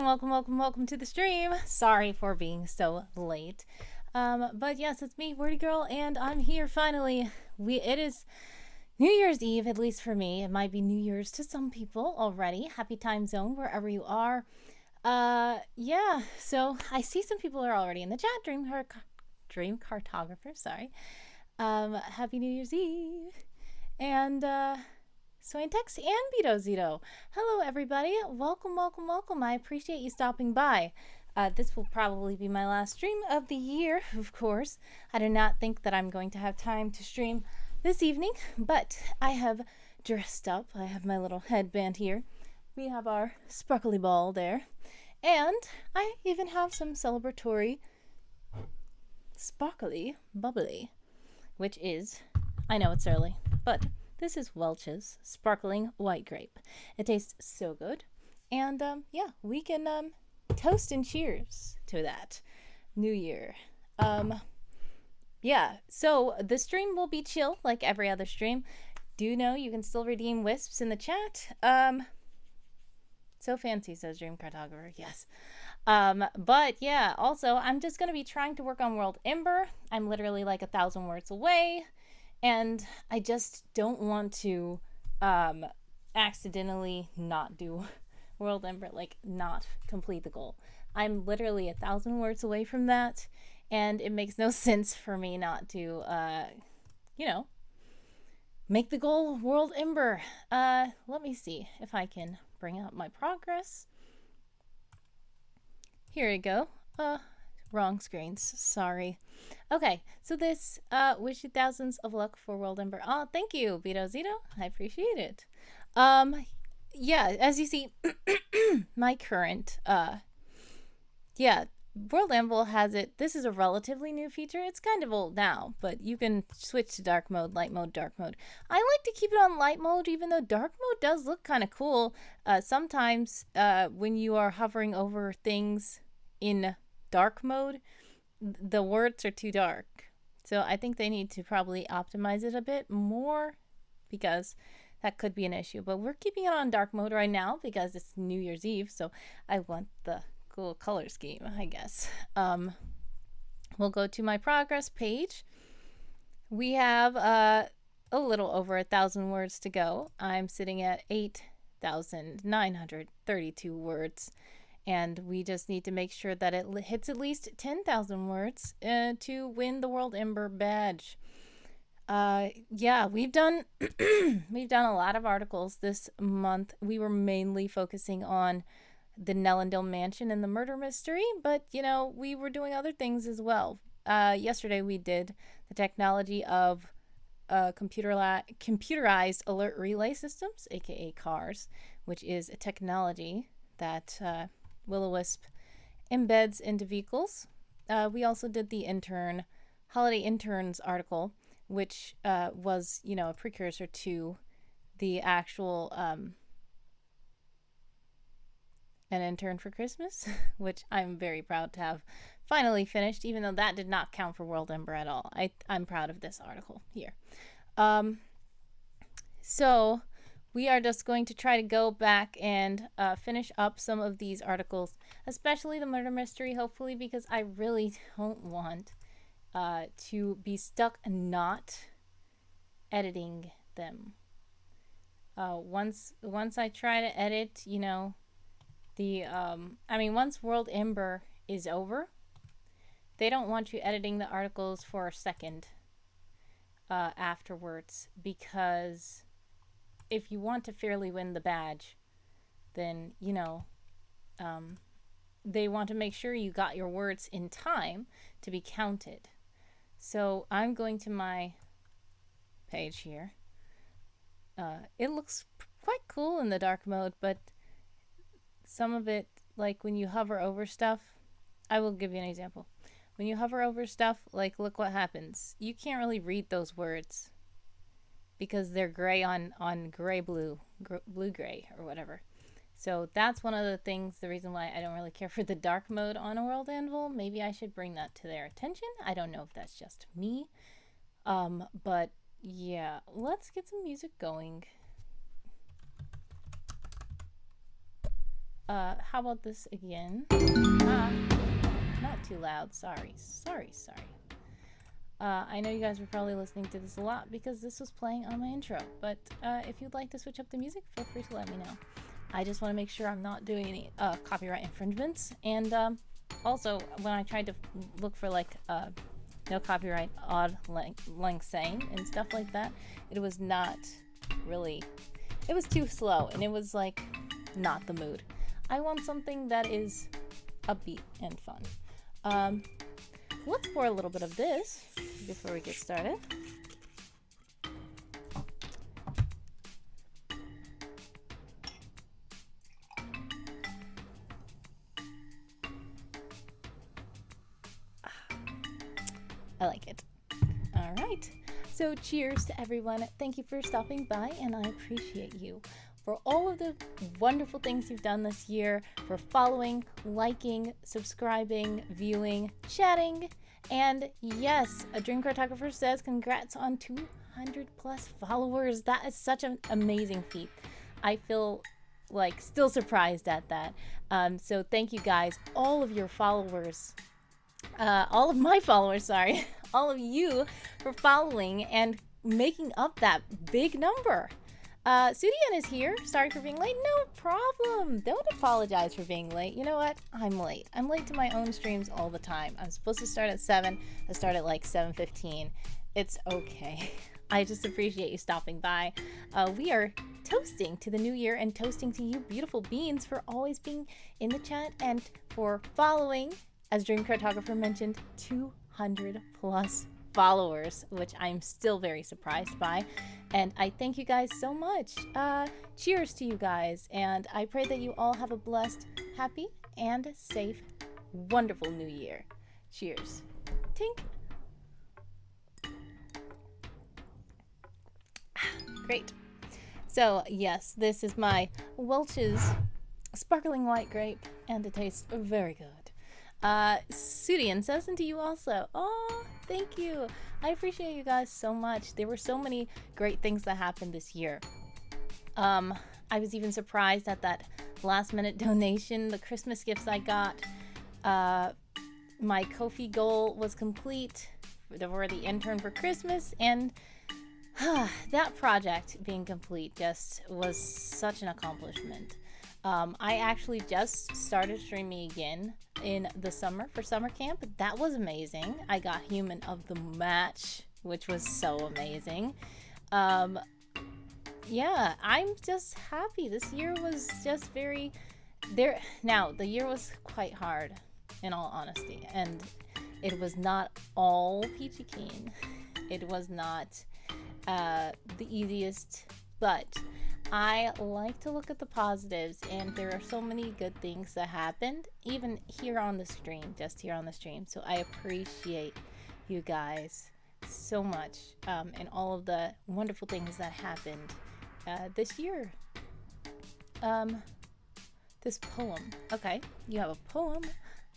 welcome to the stream. Sorry for being so late. But yes, it's me, Wordy Girl, and I'm here finally. It is New Year's Eve, at least for me. It might be New Year's to some people already. Happy time zone wherever you are. Yeah, so I see some people are already in the chat. Dream cartographer, sorry. Happy New Year's Eve. And Sointex and Beto Zito. Hello, everybody. Welcome. I appreciate you stopping by. This will probably be my last stream of the year, of course. I do not think that I'm going to have time to stream this evening, but I have dressed up. I have my little headband here. We have our sparkly ball there. And I even have some celebratory sparkly bubbly, which is, I know it's early, but this is Welch's Sparkling White Grape. It tastes so good. And yeah, we can toast and cheers to that New Year. Yeah, so the stream will be chill like every other stream. Do know you can still redeem wisps in the chat. So fancy, says Dream Cartographer. Yes. But yeah, also I'm just going to be trying to work on WorldEmber. I'm literally like 1,000 words away. And I just don't want to accidentally not do WorldEmber, like not complete the goal. I'm literally 1,000 words away from that, and it makes no sense for me not to, you know, make the goal WorldEmber. Let me see if I can bring up my progress. Here we go. Wrong screens, sorry. Okay, so this wish you thousands of luck for WorldEmber. Oh, thank you, Beto Zito. I appreciate it. Yeah, as you see, my current yeah, WorldEmber has it. This is a relatively new feature. It's kind of old now, but you can switch to dark mode, light mode, dark mode. I like to keep it on light mode, even though dark mode does look kind of cool. Sometimes when you are hovering over things in dark mode, the words are too dark. So I think they need to probably optimize it a bit more, because that could be an issue. But we're keeping it on dark mode right now because it's New Year's Eve, so I want the cool color scheme, I guess. We'll go to my progress page. We have a little over 1,000 words to go. I'm sitting at 8,932 words. And we just need to make sure that it hits at least 10,000 words to win the WorldEmber badge. Yeah, we've done we've done a lot of articles this month. We were mainly focusing on the Nellendale Mansion and the murder mystery, but you know, we were doing other things as well. Yesterday we did the technology of computerized alert relay systems, aka CARS, which is a technology that Will-O-Wisp embeds into vehicles. We also did the holiday interns article, which was, you know, a precursor to the actual an intern for Christmas, which I'm very proud to have finally finished, even though that did not count for WorldEmber at all. I'm proud of this article here. So we are just going to try to go back and finish up some of these articles, especially the murder mystery, hopefully, because I really don't want to be stuck not editing them. Once I try to edit, you know, once WorldEmber is over, they don't want you editing the articles for a second afterwards, because if you want to fairly win the badge, then, you know, they want to make sure you got your words in time to be counted. So I'm going to my page here. It looks quite cool in the dark mode, but some of it, like when you hover over stuff, I will give you an example. When you hover over stuff, like, look what happens. You can't really read those words because they're gray on gray blue, blue gray or whatever. So that's one of the things, the reason why I don't really care for the dark mode on a WorldEmber. Maybe I should bring that to their attention. I don't know if that's just me. But yeah, let's get some music going. How about this again? Not too loud. Sorry. I know you guys were probably listening to this a lot because this was playing on my intro, but if you'd like to switch up the music, feel free to let me know. I just want to make sure I'm not doing any copyright infringements, and also when I tried to look for like no copyright odd length saying and stuff like that, it was not really, it was too slow, and it was like not the mood. I want something that is upbeat and fun. Let's pour a little bit of this before we get started. I like it. All right. So cheers to everyone. Thank you for stopping by, and I appreciate you for all of the wonderful things you've done this year, for following, liking, subscribing, viewing, chatting. And yes, a dream cartographer says congrats on 200 plus followers. That is such an amazing feat. I feel like still surprised at that. So thank you guys, all of your followers, all of my followers, sorry, all of you for following and making up that big number. Suedyin is here. Sorry for being late. No problem. Don't apologize for being late. You know what? I'm late. I'm late to my own streams all the time. I'm supposed to start at 7. I start at like 7:15. It's okay. I just appreciate you stopping by. We are toasting to the new year and toasting to you beautiful beings for always being in the chat and for following, as Dream Cartographer mentioned, 200 plus followers, which I'm still very surprised by. And I thank you guys so much. Cheers to you guys. And I pray that you all have a blessed, happy, and safe, wonderful new year. Cheers. Tink. Great. So, yes, this is my Welch's sparkling white grape, and it tastes very good. Suedyin says, and to you also. Oh, thank you. I appreciate you guys so much. There were so many great things that happened this year. I was even surprised at that last minute donation, the Christmas gifts I got. My Ko-fi goal was complete for the intern for Christmas, and that project being complete just was such an accomplishment. I actually just started streaming again in the summer for summer camp. That was amazing. I got Human of the Match, which was so amazing. Yeah, I'm just happy. This year was just very there. Now, the year was quite hard, in all honesty, and it was not all peachy keen. It was not the easiest, but I like to look at the positives, and there are so many good things that happened, even here on the stream, just here on the stream. So I appreciate you guys so much, and all of the wonderful things that happened this year. This poem. Okay, you have a poem.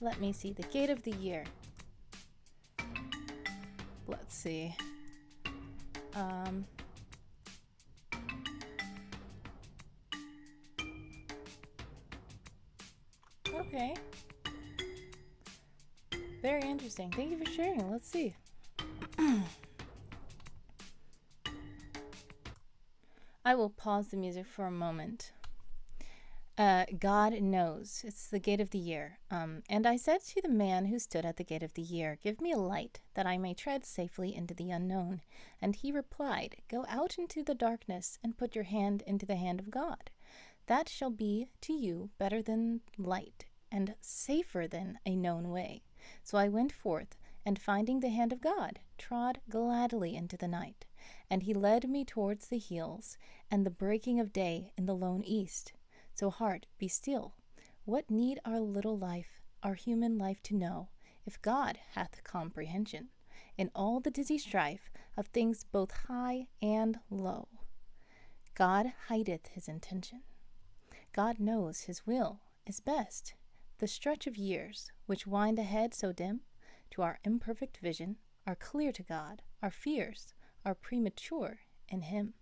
Let me see. The Gate of the Year. Let's see. Okay. Very interesting. Thank you for sharing. Let's see. I will pause the music for a moment. God knows. It's the gate of the year. And I said to the man who stood at the gate of the year, "Give me a light, that I may tread safely into the unknown." And he replied, "Go out into the darkness, and put your hand into the hand of God. That shall be to you better than light, and safer than a known way." So I went forth, and finding the hand of God, trod gladly into the night. And he led me towards the hills, and the breaking of day in the lone east. So heart, be still. What need our little life, our human life, to know, if God hath comprehension in all the dizzy strife of things both high and low? God hideth his intention. God knows his will is best. The stretch of years, which wind ahead so dim, to our imperfect vision, are clear to God. Our fears are premature in him.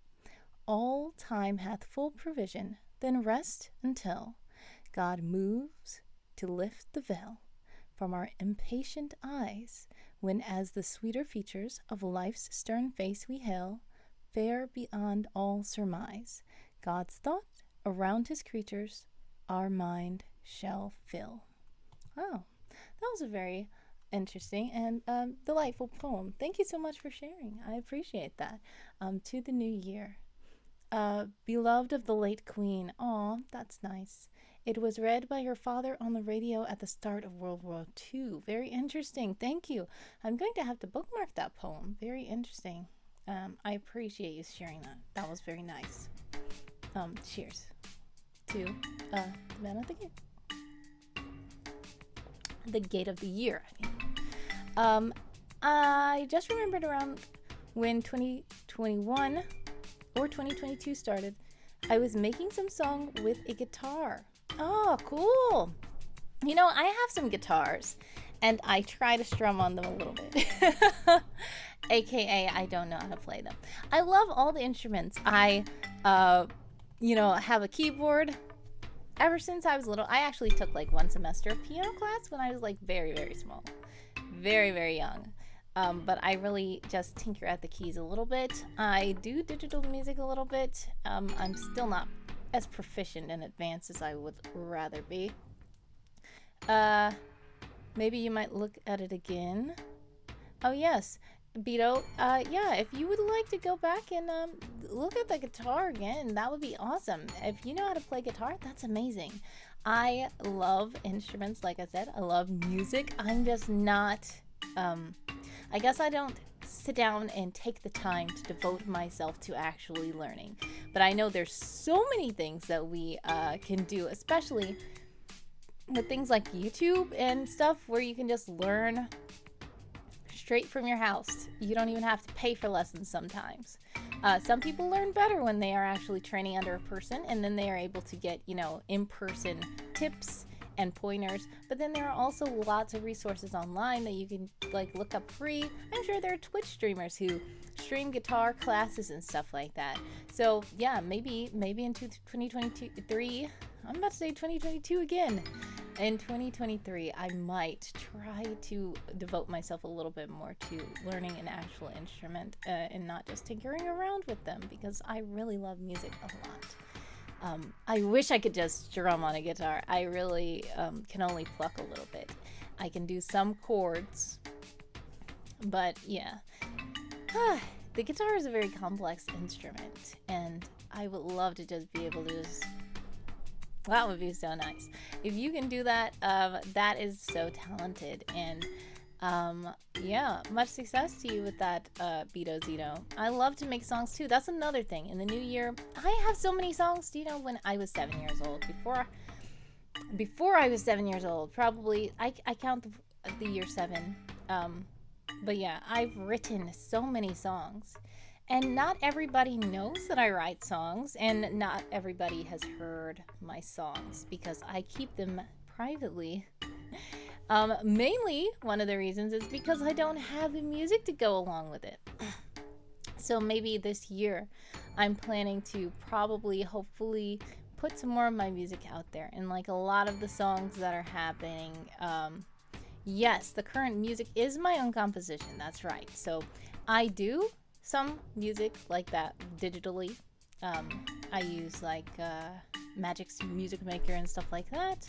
All time hath full provision. Then rest until God moves to lift the veil from our impatient eyes, when as the sweeter features of life's stern face we hail, fair beyond all surmise, God's thought around his creatures our mind shall fill. Wow, that was a very interesting and delightful poem. Thank you so much for sharing. I appreciate that. To the new year. Beloved of the late queen. Aw, that's nice. It was read by her father on the radio at the start of World War II. Very interesting. Thank you. I'm going to have to bookmark that poem. Very interesting. I appreciate you sharing that. That was very nice. Cheers to the man of the gate. The gate of the year. I just remembered around when 2021 or 2022 started, I was making some song with a guitar. Oh, cool. You know, I have some guitars and I try to strum on them a little bit. AKA, I don't know how to play them. I love all the instruments. I, have a keyboard. Ever since I was little, I actually took like one semester of piano class when I was like very, very small. Very, very young. But I really just tinker at the keys a little bit. I do digital music a little bit. I'm still not as proficient and advanced as I would rather be. Maybe you might look at it again. Oh yes, Beto, yeah, if you would like to go back and look at the guitar again, that would be awesome. If you know how to play guitar, that's amazing. I love instruments, like I said. I love music. I'm just not, I guess I don't sit down and take the time to devote myself to actually learning. But I know there's so many things that we can do, especially with things like YouTube and stuff where you can just learn straight from your house. You don't even have to pay for lessons sometimes. Some people learn better when they are actually training under a person, and then they are able to get, in-person tips and pointers. But then there are also lots of resources online that you can look up free. I'm sure there are Twitch streamers who stream guitar classes and stuff like that. So yeah, maybe in 2023, I'm about to say 2022 again. In 2023, I might try to devote myself a little bit more to learning an actual instrument and not just tinkering around with them, because I really love music a lot. I wish I could just strum on a guitar. I really can only pluck a little bit. I can do some chords, but yeah. The guitar is a very complex instrument, and I would love to just be able to just... That would be so nice. If you can do that, that is so talented. And yeah, much success to you with that, Beto Zito. I love to make songs too. That's another thing. In the new year, I have so many songs. Do you know, when I was 7 years old, before I was 7 years old, probably, I count the year 7. But yeah, I've written so many songs. And not everybody knows that I write songs, and not everybody has heard my songs because I keep them privately. Mainly, one of the reasons is because I don't have the music to go along with it. So maybe this year, I'm planning to hopefully, put some more of my music out there. And like a lot of the songs that are happening, yes, the current music is my own composition. That's right. So I do some music like that digitally. I use Magic's Music Maker and stuff like that.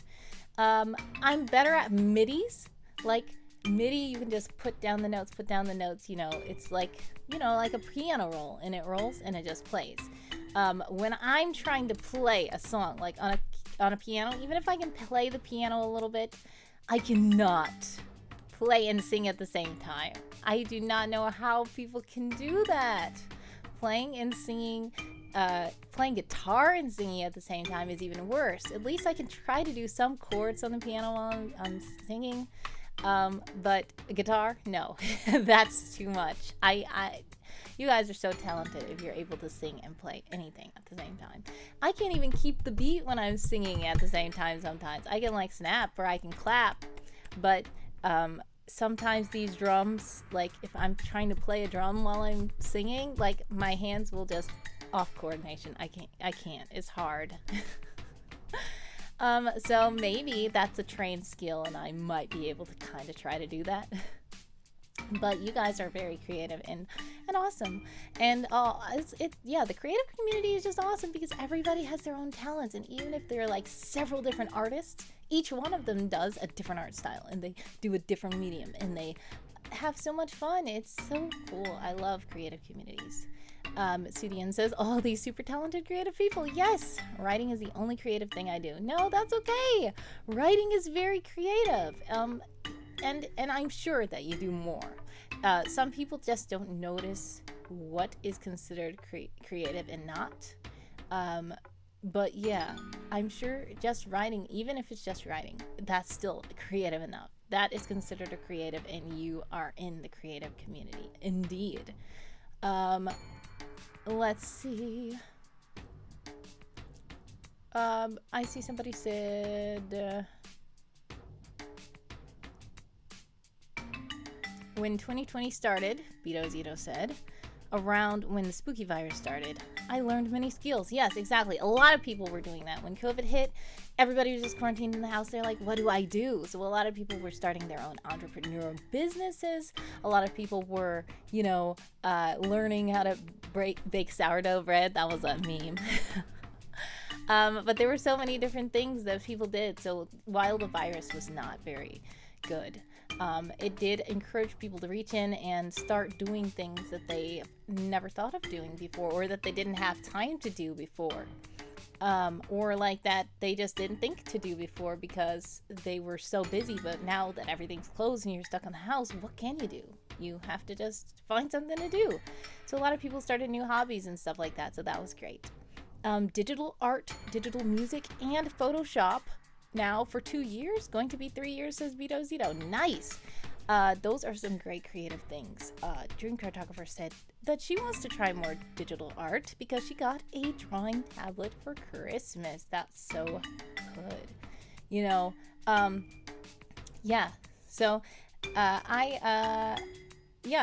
I'm better at MIDIs. Like MIDI, you can just put down the notes, it's like a piano roll, and it rolls and it just plays. When I'm trying to play a song like on a piano, even if I can play the piano a little bit, I cannot play and sing at the same time. I do not know how people can do that. Playing and singing, playing guitar and singing at the same time is even worse. At least I can try to do some chords on the piano while I'm singing. But guitar, no, that's too much. You guys are so talented if you're able to sing and play anything at the same time. I can't even keep the beat when I'm singing at the same time sometimes. I can snap or I can clap, but sometimes these drums, if I'm trying to play a drum while I'm singing, my hands will just off coordination. I can't. It's hard. So maybe that's a trained skill, and I might be able to kind of try to do that. But you guys are very creative and awesome, and yeah, the creative community is just awesome because everybody has their own talents, and even if they're like several different artists, each one of them does a different art style, and they do a different medium, and they have so much fun. It's so cool. I love creative communities. Suedyin says, "Oh, these super talented creative people." Yes, writing is the only creative thing I do. No, that's okay. Writing is very creative. And I'm sure that you do more. Some people just don't notice what is considered creative and not. But yeah, I'm sure just writing, even if it's just writing, that's still creative enough. That is considered a creative, and you are in the creative community. Indeed. Let's see. I see somebody said... when 2020 started, Beto Zito said, around when the spooky virus started, I learned many skills. Yes, exactly. A lot of people were doing that. When COVID hit, everybody was just quarantined in the house. They're like, what do I do? So a lot of people were starting their own entrepreneurial businesses. A lot of people were, learning how to bake sourdough bread. That was a meme. But there were so many different things that people did. So while the virus was not very good, it did encourage people to reach in and start doing things that they never thought of doing before, or that they didn't have time to do before, or like that they just didn't think to do before because they were so busy. But now that everything's closed and you're stuck in the house, what can you do? You have to just find something to do. So a lot of people started new hobbies and stuff like that, so that was great. Digital art, digital music, and Photoshop now for 2 years, going to be 3 years, says Beto Zito. Nice. Those are some great creative things. Dream Cartographer said that she wants to try more digital art because she got a drawing tablet for Christmas. That's so good. Yeah. So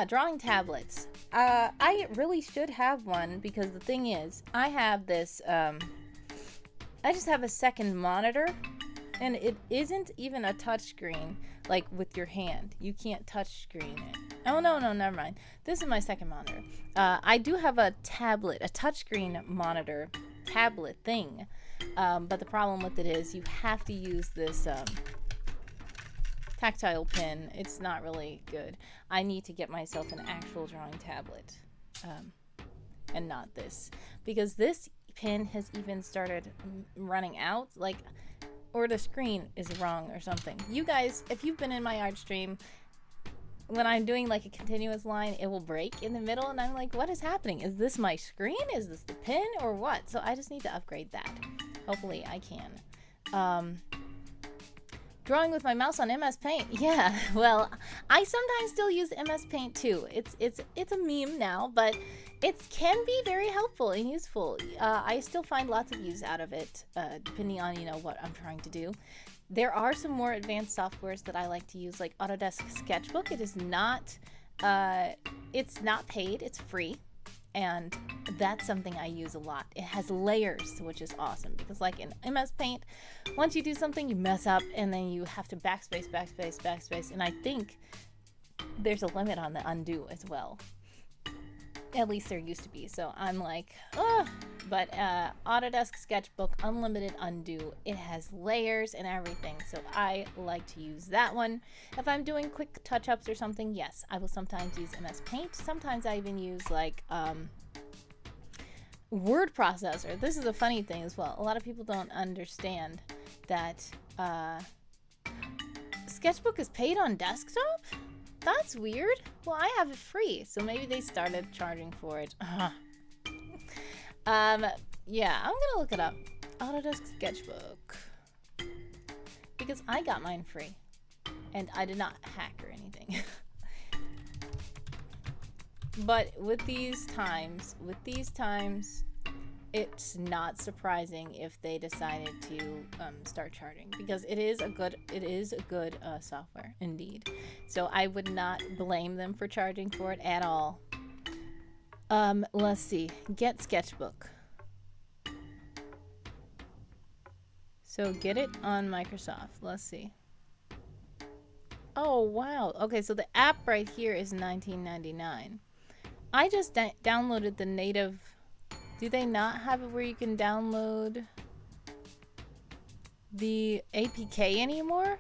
drawing tablets. I really should have one because the thing is, I have this, I just have a second monitor. And it isn't even a touchscreen, like with your hand. You can't touchscreen it. Oh, no, never mind. This is my second monitor. I do have a tablet, a touchscreen monitor tablet thing. But the problem with it is you have to use this tactile pen. It's not really good. I need to get myself an actual drawing tablet. And not this. Because this pen has even started running out. Like... or the screen is wrong or something. You guys, if you've been in my art stream, when I'm doing like a continuous line, it will break in the middle, and I'm like, what is happening? Is this my screen? Is this the pen or what? So I just need to upgrade that. Hopefully I can. Drawing with my mouse on MS Paint. Yeah, well, I sometimes still use MS Paint too. It's a meme now, but it can be very helpful and useful. I still find lots of use out of it, depending on, what I'm trying to do. There are some more advanced softwares that I like to use, like Autodesk Sketchbook. It is not, it's not paid, it's free. And that's something I use a lot. It has layers, which is awesome, because like in MS Paint, once you do something, you mess up, and then you have to backspace, and I think there's a limit on the undo as well. At least there used to be. So I'm like, oh, but Autodesk Sketchbook, unlimited undo. It has layers and everything. So I like to use that one. If I'm doing quick touch-ups or something, yes, I will sometimes use MS Paint. Sometimes I even use like word processor. This is a funny thing as well. A lot of people don't understand that Sketchbook is paid on desktop. That's weird. Well, I have it free, so maybe they started charging for it. Yeah, I'm gonna look it up. Autodesk Sketchbook. Because I got mine free. And I did not hack or anything. But with these times, it's not surprising if they decided to start charging, because it is a good software indeed. So I would not blame them for charging for it at all. Let's see. Get Sketchbook. So get it on Microsoft. Let's see. Oh, wow. Okay, so the app right here is $19.99. I just downloaded the native. Do they not have it where you can download the APK anymore?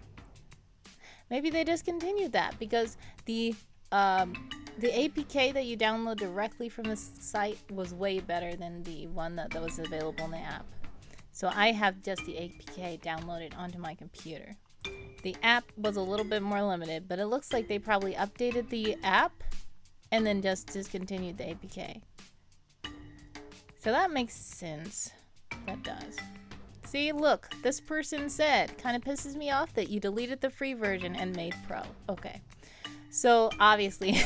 Maybe they discontinued that because the APK that you download directly from the site was way better than the one that was available in the app. So I have just the APK downloaded onto my computer. The app was a little bit more limited, but it looks like they probably updated the app and then just discontinued the APK. So that makes sense. That does. See, look, this person said, kind of pisses me off that you deleted the free version and made pro. Okay. So obviously,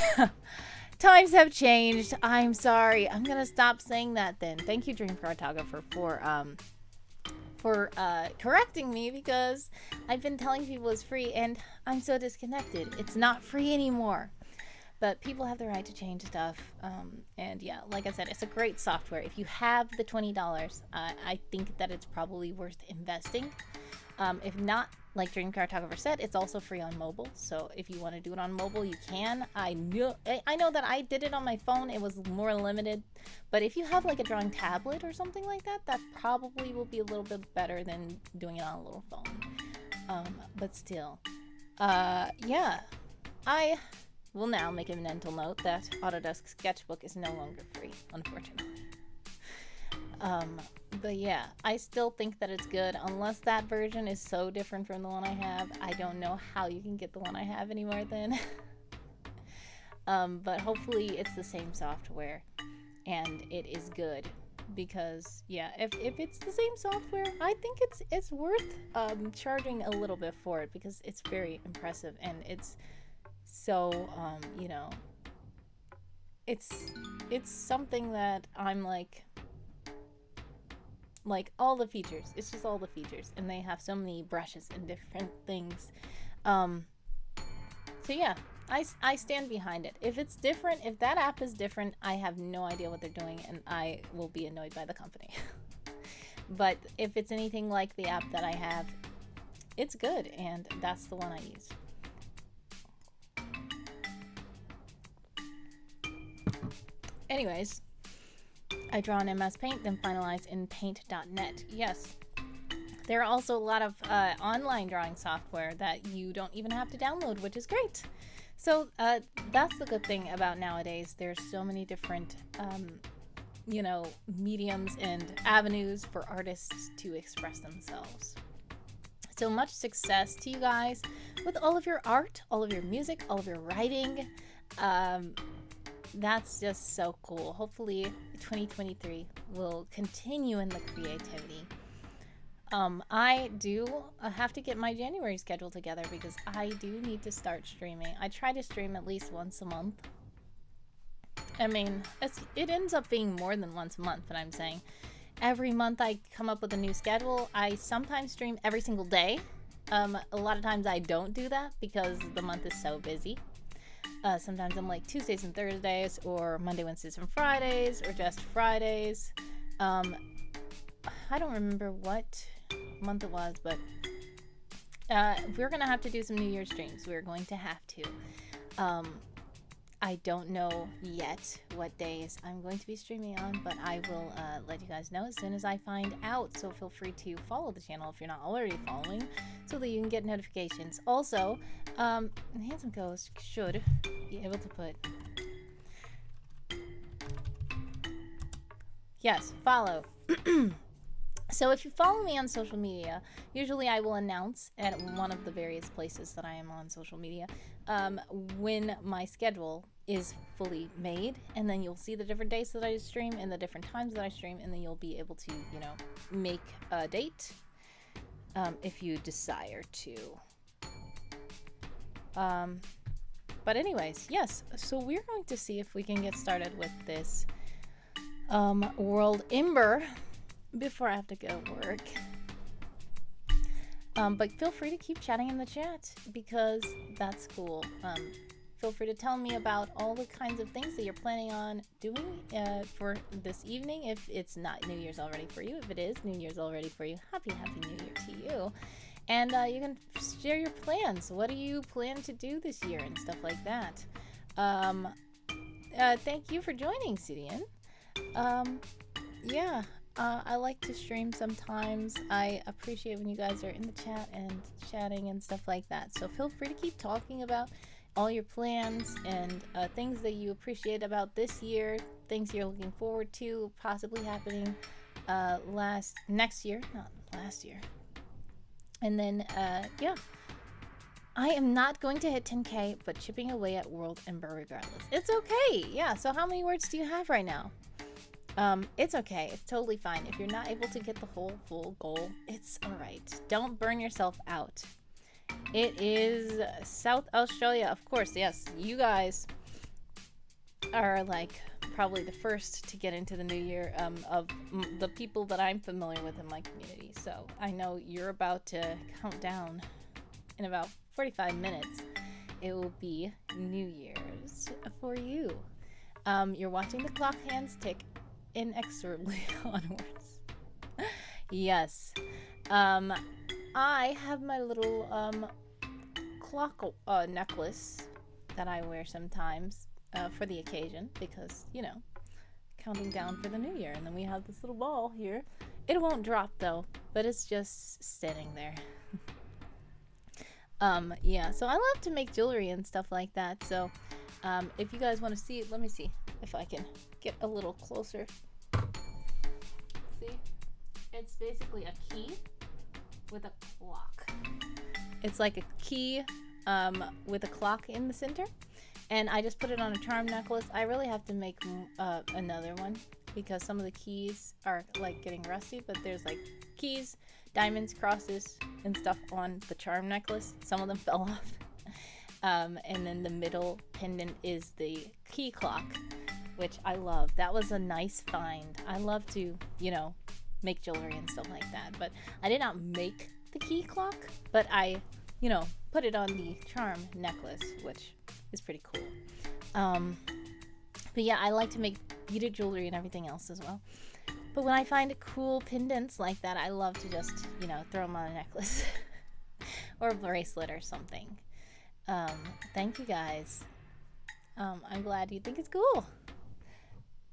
times have changed. I'm sorry. I'm going to stop saying that then. Thank you, Dream Cartographer, for correcting me, because I've been telling people it's free and I'm so disconnected. It's not free anymore. But people have the right to change stuff. And yeah, like I said, it's a great software. If you have the $20, I think that it's probably worth investing. If not, like Dream Cartographer said, it's also free on mobile. So if you want to do it on mobile, you can. I know that I did it on my phone. It was more limited. But if you have like a drawing tablet or something like that, that probably will be a little bit better than doing it on a little phone. But still, yeah, I will now make a mental note that Autodesk Sketchbook is no longer free, unfortunately. But yeah, I still think that it's good, unless that version is so different from the one I have. I don't know how you can get the one I have anymore then. But hopefully it's the same software and it is good, because yeah, if it's the same software, I think it's worth charging a little bit for it, because it's very impressive and it's so you know, it's something that I'm like all the features. It's just all the features, and they have so many brushes and different things. So yeah, I stand behind it. If it's different, if that app is different, I have no idea what they're doing, and I will be annoyed by the company. But if it's anything like the app that I have, it's good, and that's the one I use. Anyways, I draw in MS Paint, then finalize in paint.net. Yes, there are also a lot of online drawing software that you don't even have to download, which is great. So that's the good thing about nowadays. There's so many different, you know, mediums and avenues for artists to express themselves. So much success to you guys with all of your art, all of your music, all of your writing. That's just so cool. Hopefully 2023 will continue in the creativity. I do have to get my January schedule together, because I do need to start streaming. I try to stream at least once a month. I mean, it ends up being more than once a month, but I'm saying every month I come up with a new schedule. I sometimes stream every single day. A lot of times I don't do that because the month is so busy. Sometimes I'm like Tuesdays and Thursdays, or Monday, Wednesdays, and Fridays, or just Fridays. I don't remember what month it was, but we're gonna have to do some New Year's streams. We're going to have to. I don't know yet what days I'm going to be streaming on, but I will let you guys know as soon as I find out. So feel free to follow the channel if you're not already following, so that you can get notifications. Also, Handsome Ghost should be able to put, yes, follow. So if you follow me on social media, usually I will announce at one of the various places that I am on social media when my schedule is fully made, and then you'll see the different days that I stream and the different times that I stream, and then you'll be able to, you know, make a date if you desire to. But anyways, yes, so we're going to see if we can get started with this WorldEmber before I have to go work. But feel free to keep chatting in the chat, because that's cool. feel free to tell me about all the kinds of things that you're planning on doing for this evening. If it's not New Year's already for you, if it is New Year's already for you, happy New Year to you. And you can share your plans. What do you plan to do this year and stuff like that? Thank you for joining, Suedyin. Yeah, I like to stream sometimes. I appreciate when you guys are in the chat and chatting and stuff like that. So feel free to keep talking about all your plans and things that you appreciate about this year, things you're looking forward to possibly happening next year, not last year. And then, yeah. I am not going to hit 10K, but chipping away at WorldEmber regardless. It's okay. Yeah, so how many words do you have right now? It's okay. It's totally fine. If you're not able to get the whole full goal, it's alright. Don't burn yourself out. It is South Australia, of course. Yes, you guys are like probably the first to get into the new year of the people that I'm familiar with in my community. So I know you're about to count down in about 45 minutes. It will be New Year's for you. You're watching the clock hands tick inexorably onwards. Yes. I have my little clock necklace that I wear sometimes for the occasion because, you know, counting down for the new year. And then we have this little ball here. It won't drop though, but it's just sitting there. Yeah, so I love to make jewelry and stuff like that. So if you guys want to see it, let me see if I can get a little closer. See? It's basically a key with a clock. It's like a key with a clock in the center. And I just put it on a charm necklace. I really have to make another one because some of the keys are like getting rusty, but there's like keys, diamonds, crosses, and stuff on the charm necklace. Some of them fell off. And then the middle pendant is the key clock, which I love. That was a nice find. I love to, you know, make jewelry and stuff like that. But I did not make the key clock, but I, you know, put it on the charm necklace, which is pretty cool. But yeah, I like to make beaded jewelry and everything else as well. But when I find cool pendants like that, I love to just, you know, throw them on a necklace or a bracelet or something. Thank you guys. I'm glad you think it's cool.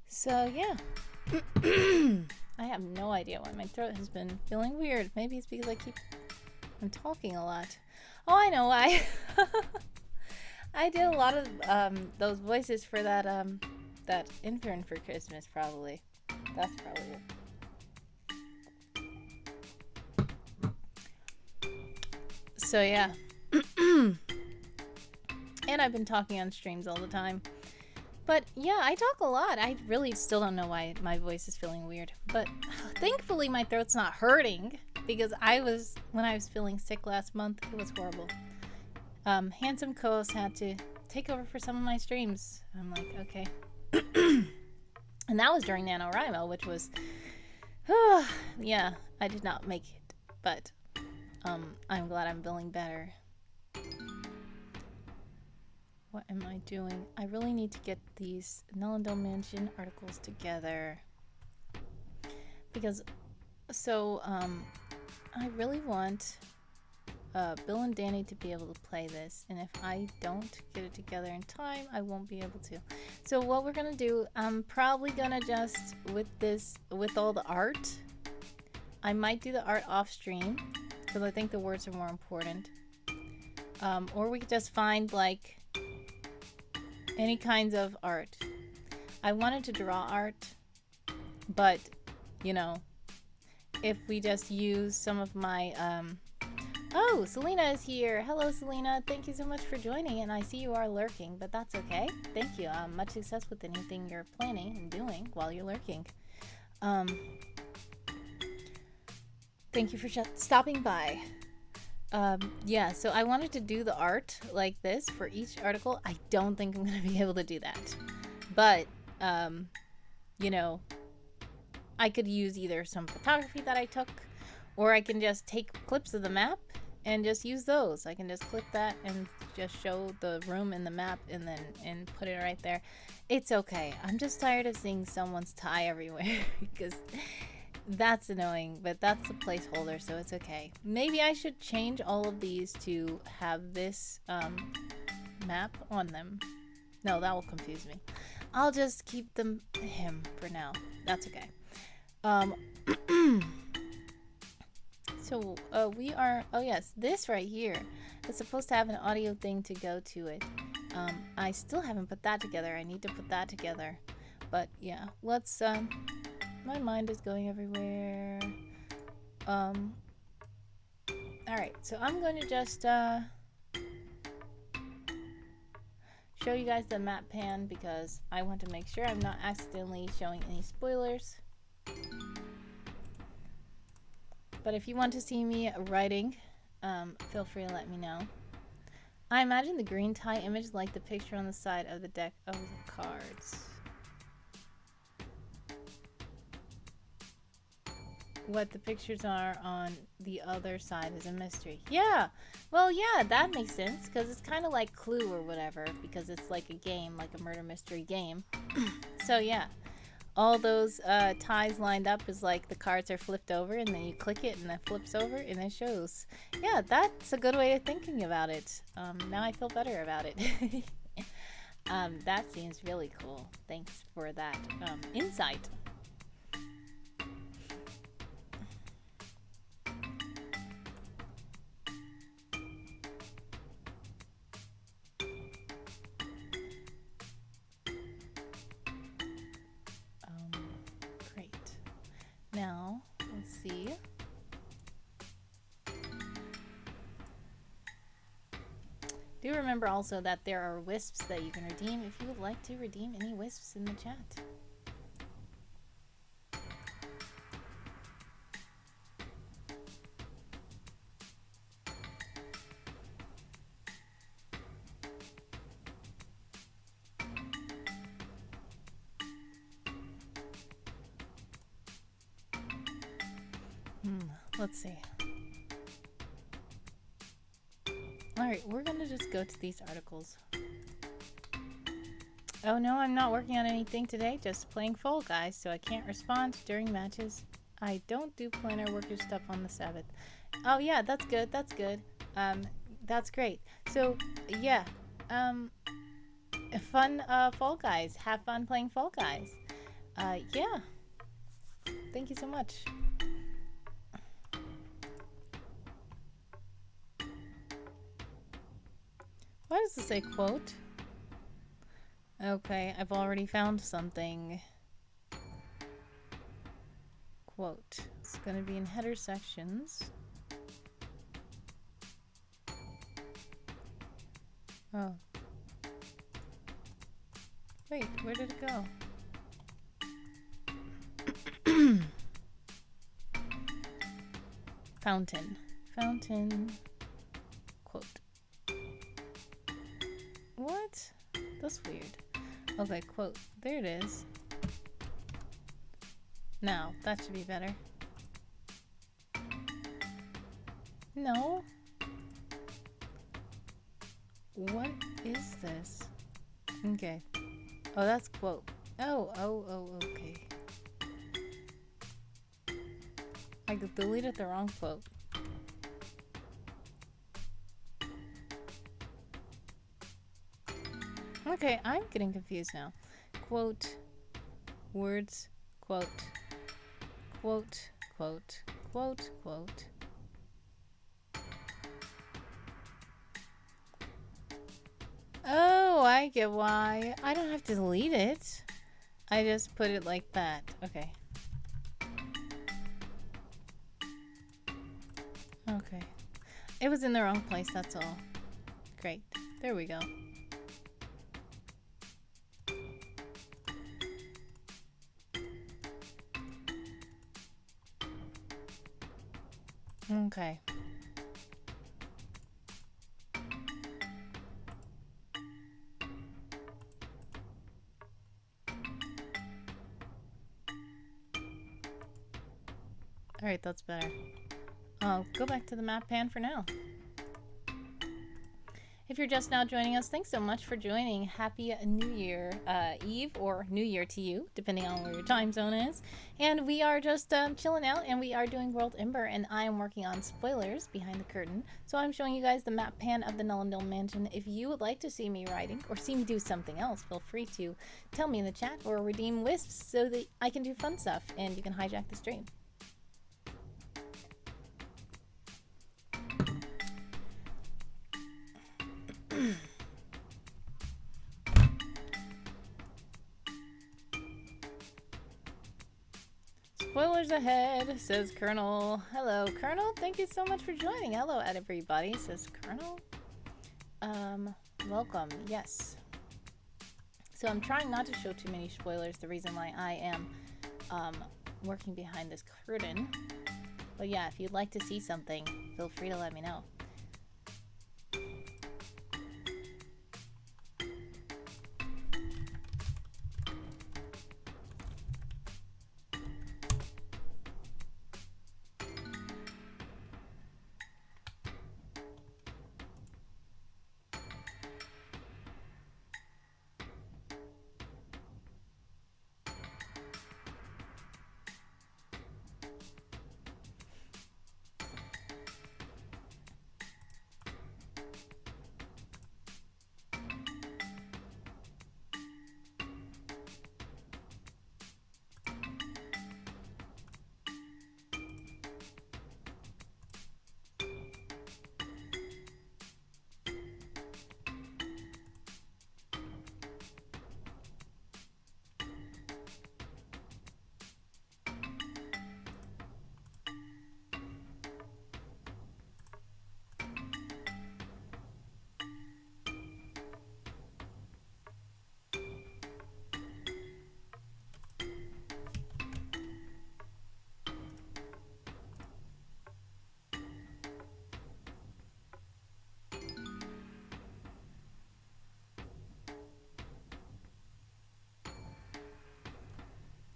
So yeah. I have no idea why my throat has been feeling weird. Maybe it's because I'm talking a lot. Oh, I know why. I did a lot of those voices for that that intern for Christmas, probably. That's probably it. So yeah. And I've been talking on streams all the time. But yeah, I talk a lot. I really still don't know why my voice is feeling weird. But thankfully my throat's not hurting because when I was feeling sick last month, it was horrible. Handsome co-host had to take over for some of my streams. I'm like, okay. And that was during NaNoWriMo, which was, yeah, I did not make it. But I'm glad I'm feeling better. What am I doing? I really need to get these Nullendale Mansion articles together. Because, so, I really want Bill and Danny to be able to play this. And if I don't get it together in time, I won't be able to. So what we're going to do, I'm probably going to just, with all the art, I might do the art off stream. Because I think the words are more important. Or we could just find, like, any kinds of art. I wanted to draw art, but, you know, if we just use some of my, oh, Selena is here. Hello, Selena. Thank you so much for joining, and I see you are lurking, but that's okay. Thank you. Much success with anything you're planning and doing while you're lurking. Thank you for stopping by. Yeah, so I wanted to do the art like this for each article. I don't think I'm going to be able to do that. But, you know, I could use either some photography that I took, or I can just take clips of the map and just use those. I can just click that and just show the room in the map and then put it right there. It's okay. I'm just tired of seeing someone's tie everywhere because that's annoying, but that's a placeholder, so it's okay. Maybe I should change all of these to have this map on them. No, that will confuse me. I'll just keep them him for now. That's okay. So we are, oh yes, this right here is supposed to have an audio thing to go to it. I still haven't put that together. I need to put that together. But yeah, let's, my mind is going everywhere. Alright, so I'm going to just, show you guys the map pan because I want to make sure I'm not accidentally showing any spoilers. But if you want to see me writing, feel free to let me know. I imagine the green tie image like the picture on the side of the deck of the cards. What the pictures are on the other side is a mystery. Yeah, well, yeah, that makes sense because it's kind of like Clue or whatever because it's like a game, like a murder mystery game. So yeah, all those ties lined up is like the cards are flipped over and then you click it and it flips over and it shows. Yeah, that's a good way of thinking about it. Now I feel better about it. That seems really cool. Thanks for that insight. Great. Now, let's see. Do remember also that there are wisps that you can redeem if you would like to redeem any wisps in the chat. Let's see. Alright, we're gonna just go to these articles. Oh no, I'm not working on anything today, just playing Fall Guys, so I can't respond during matches. I don't do planner worker stuff on the Sabbath. Oh yeah, that's good, that's good. That's great. So, yeah, fun Fall Guys. Have fun playing Fall Guys. Yeah. Thank you so much. Why does it say quote? Okay, I've already found something. Quote. It's gonna be in header sections. Oh. Wait, where did it go? Fountain. Fountain. Quote. What? That's weird. Okay, quote. There it is. Now, that should be better. No. What is this? Okay. Oh, that's quote. Oh, okay. I deleted the wrong quote. Okay, I'm getting confused now. Quote, words, quote, quote, quote, quote, quote. Oh, I get why. I don't have to delete it. I just put it like that. Okay. Okay. It was in the wrong place, that's all. Great. There we go. Okay. Alright, that's better. I'll go back to the map pan for now. If you're just now joining us, thanks so much for joining. Happy New Year Eve, or New Year to you, depending on where your time zone is. And we are just chilling out, and we are doing WorldEmber, and I am working on spoilers behind the curtain. So I'm showing you guys the map pan of the Nullendale Mansion. If you would like to see me writing, or see me do something else, feel free to tell me in the chat, or redeem wisps so that I can do fun stuff, and you can hijack the stream. Spoilers ahead, says Colonel. Hello, Colonel. Thank you so much for joining. Hello, everybody, says Colonel. Welcome. Yes. So I'm trying not to show too many spoilers. The reason why I am working behind this curtain. But yeah, if you'd like to see something, feel free to let me know.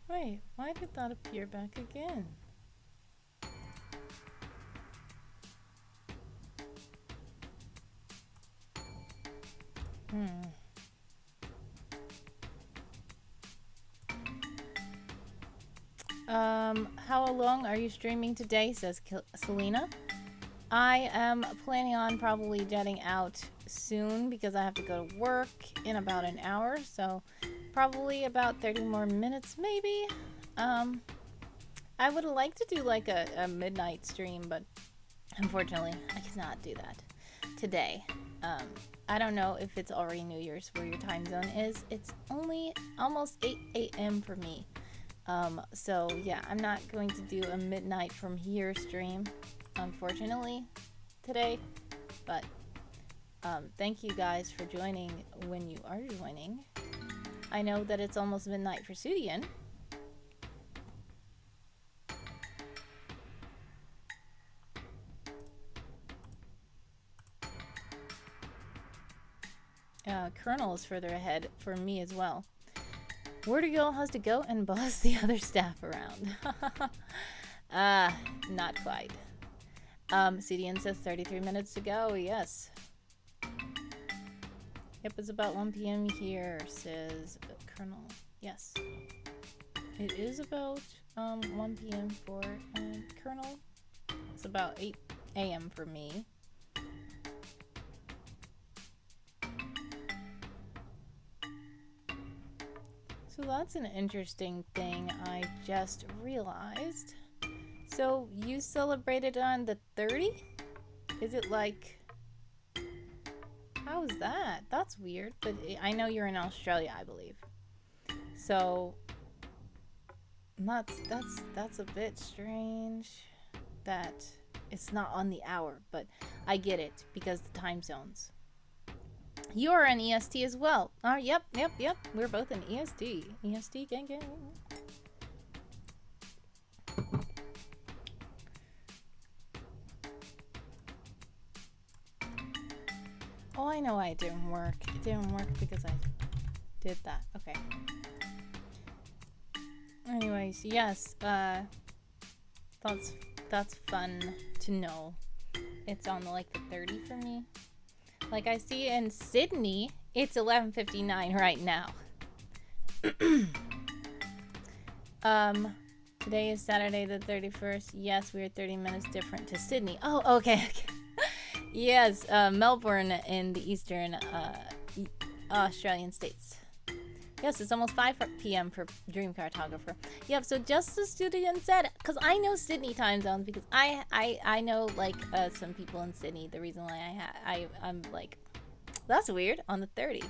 Wait, why did that appear back again? How long are you streaming today, says Selena. I am planning on probably jetting out soon because I have to go to work in about an hour, so probably about 30 more minutes maybe. I would like to do like a midnight stream, but unfortunately I cannot do that today. I don't know if it's already New Year's where your time zone is. It's only almost 8 a.m. for me. So yeah, I'm not going to do a midnight from here stream, unfortunately, today. But thank you guys for joining when you are joining. I know that it's almost midnight for Suedyin. Colonel is further ahead for me as well. Wordy Girl has to go and boss the other staff around. Not quite. Suedyin says 33 minutes to go. Yes. Yep, it's about 1 p.m. here, says Colonel. Yes. It is about 1 p.m. for Colonel. It's about 8 a.m. for me. So that's an interesting thing I just realized. So you celebrated on the 30th? Is it like... How is that? That's weird, but I know you're in Australia, I believe. So that's a bit strange that it's not on the hour, but I get it because the time zones. You're an EST as well. Oh, yep. We're both an EST. EST gang gang. Oh, I know why it didn't work. It didn't work because I did that. Okay. Anyways, yes. That's fun to know. It's on like the 30 for me. Like I see in Sydney, it's 11:59 right now. Today is Saturday the 31st. Yes, we are 30 minutes different to Sydney. Oh, okay. Yes, Melbourne in the eastern Australian states. Yes, it's almost 5 p.m. for Dream Cartographer. Yep, so just as Suedyin said, because I know Sydney time zones, because I know, like, some people in Sydney. The reason why I'm like, that's weird, on the 30.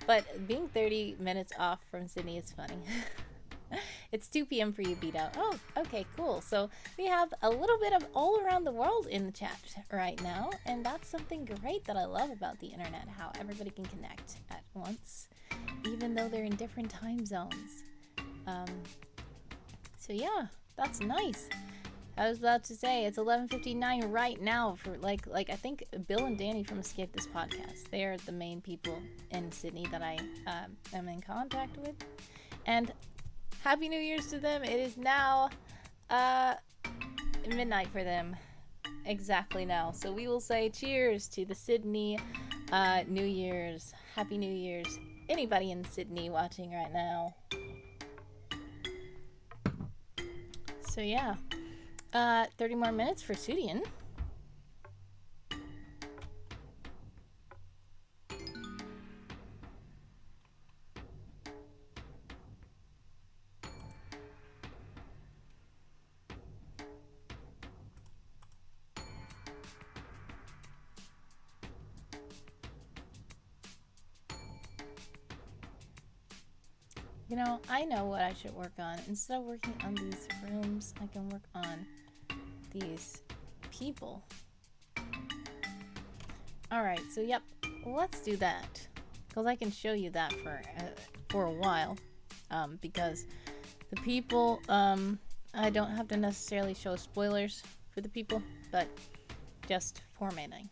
But being 30 minutes off from Sydney is funny. It's 2 p.m. for you, Beto. Oh, okay, cool. So we have a little bit of all around the world in the chat right now, and that's something great that I love about the internet, how everybody can connect at once, even though they're in different time zones. So yeah, that's nice. I was about to say it's 11:59 right now for like I think Bill and Danny from Escape This Podcast. They are the main people in Sydney that I am in contact with, and Happy New Year's to them. It is now midnight for them. Exactly now. So we will say cheers to the Sydney New Year's. Happy New Year's. Anybody in Sydney watching right now. So yeah. 30 more minutes for Suedyin. You know, I know what I should work on. Instead of working on these rooms, I can work on these people. Alright, so yep, let's do that. Because I can show you that for a while. Because the people, I don't have to necessarily show spoilers for the people, but just formatting.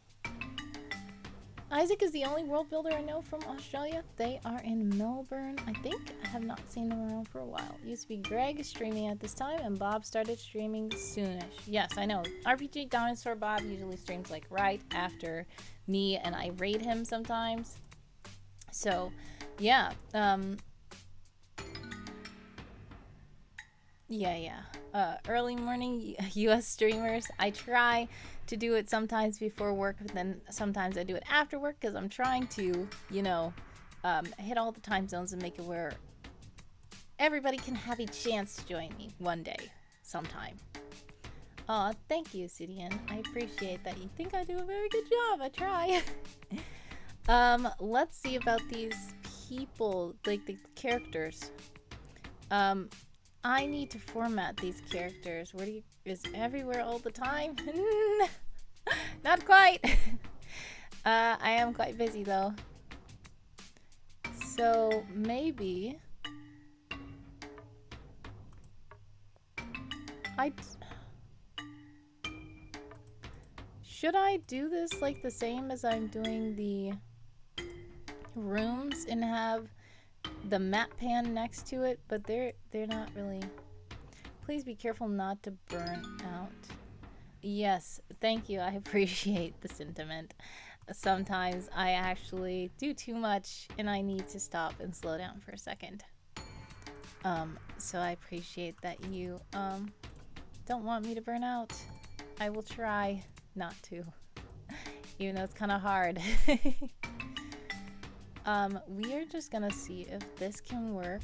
Isaac is the only world builder I know from Australia. They are in Melbourne. I think I have not seen them around for a while. It used to be Greg streaming at this time, and Bob started streaming soonish. Yes, I know. RPG Dinosaur Bob usually streams like right after me, and I raid him sometimes. So, yeah. Early morning US streamers. I try to do it sometimes before work, but then sometimes I do it after work because I'm trying to, you know, hit all the time zones and make it where everybody can have a chance to join me one day, sometime. Aw, thank you, Suedyin. I appreciate that. You think I do a very good job. I try. Let's see about these people, like the characters. I need to format these characters. Where do you... Is everywhere all the time? Not quite. I am quite busy though. So maybe should I do this like the same as I'm doing the rooms and have the map pan next to it, but they're not really. Please be careful not to burn out. Yes, thank you. I appreciate the sentiment. Sometimes I actually do too much and I need to stop and slow down for a second. So I appreciate that you don't want me to burn out. I will try not to, even though it's kind of hard. We are just gonna see if this can work,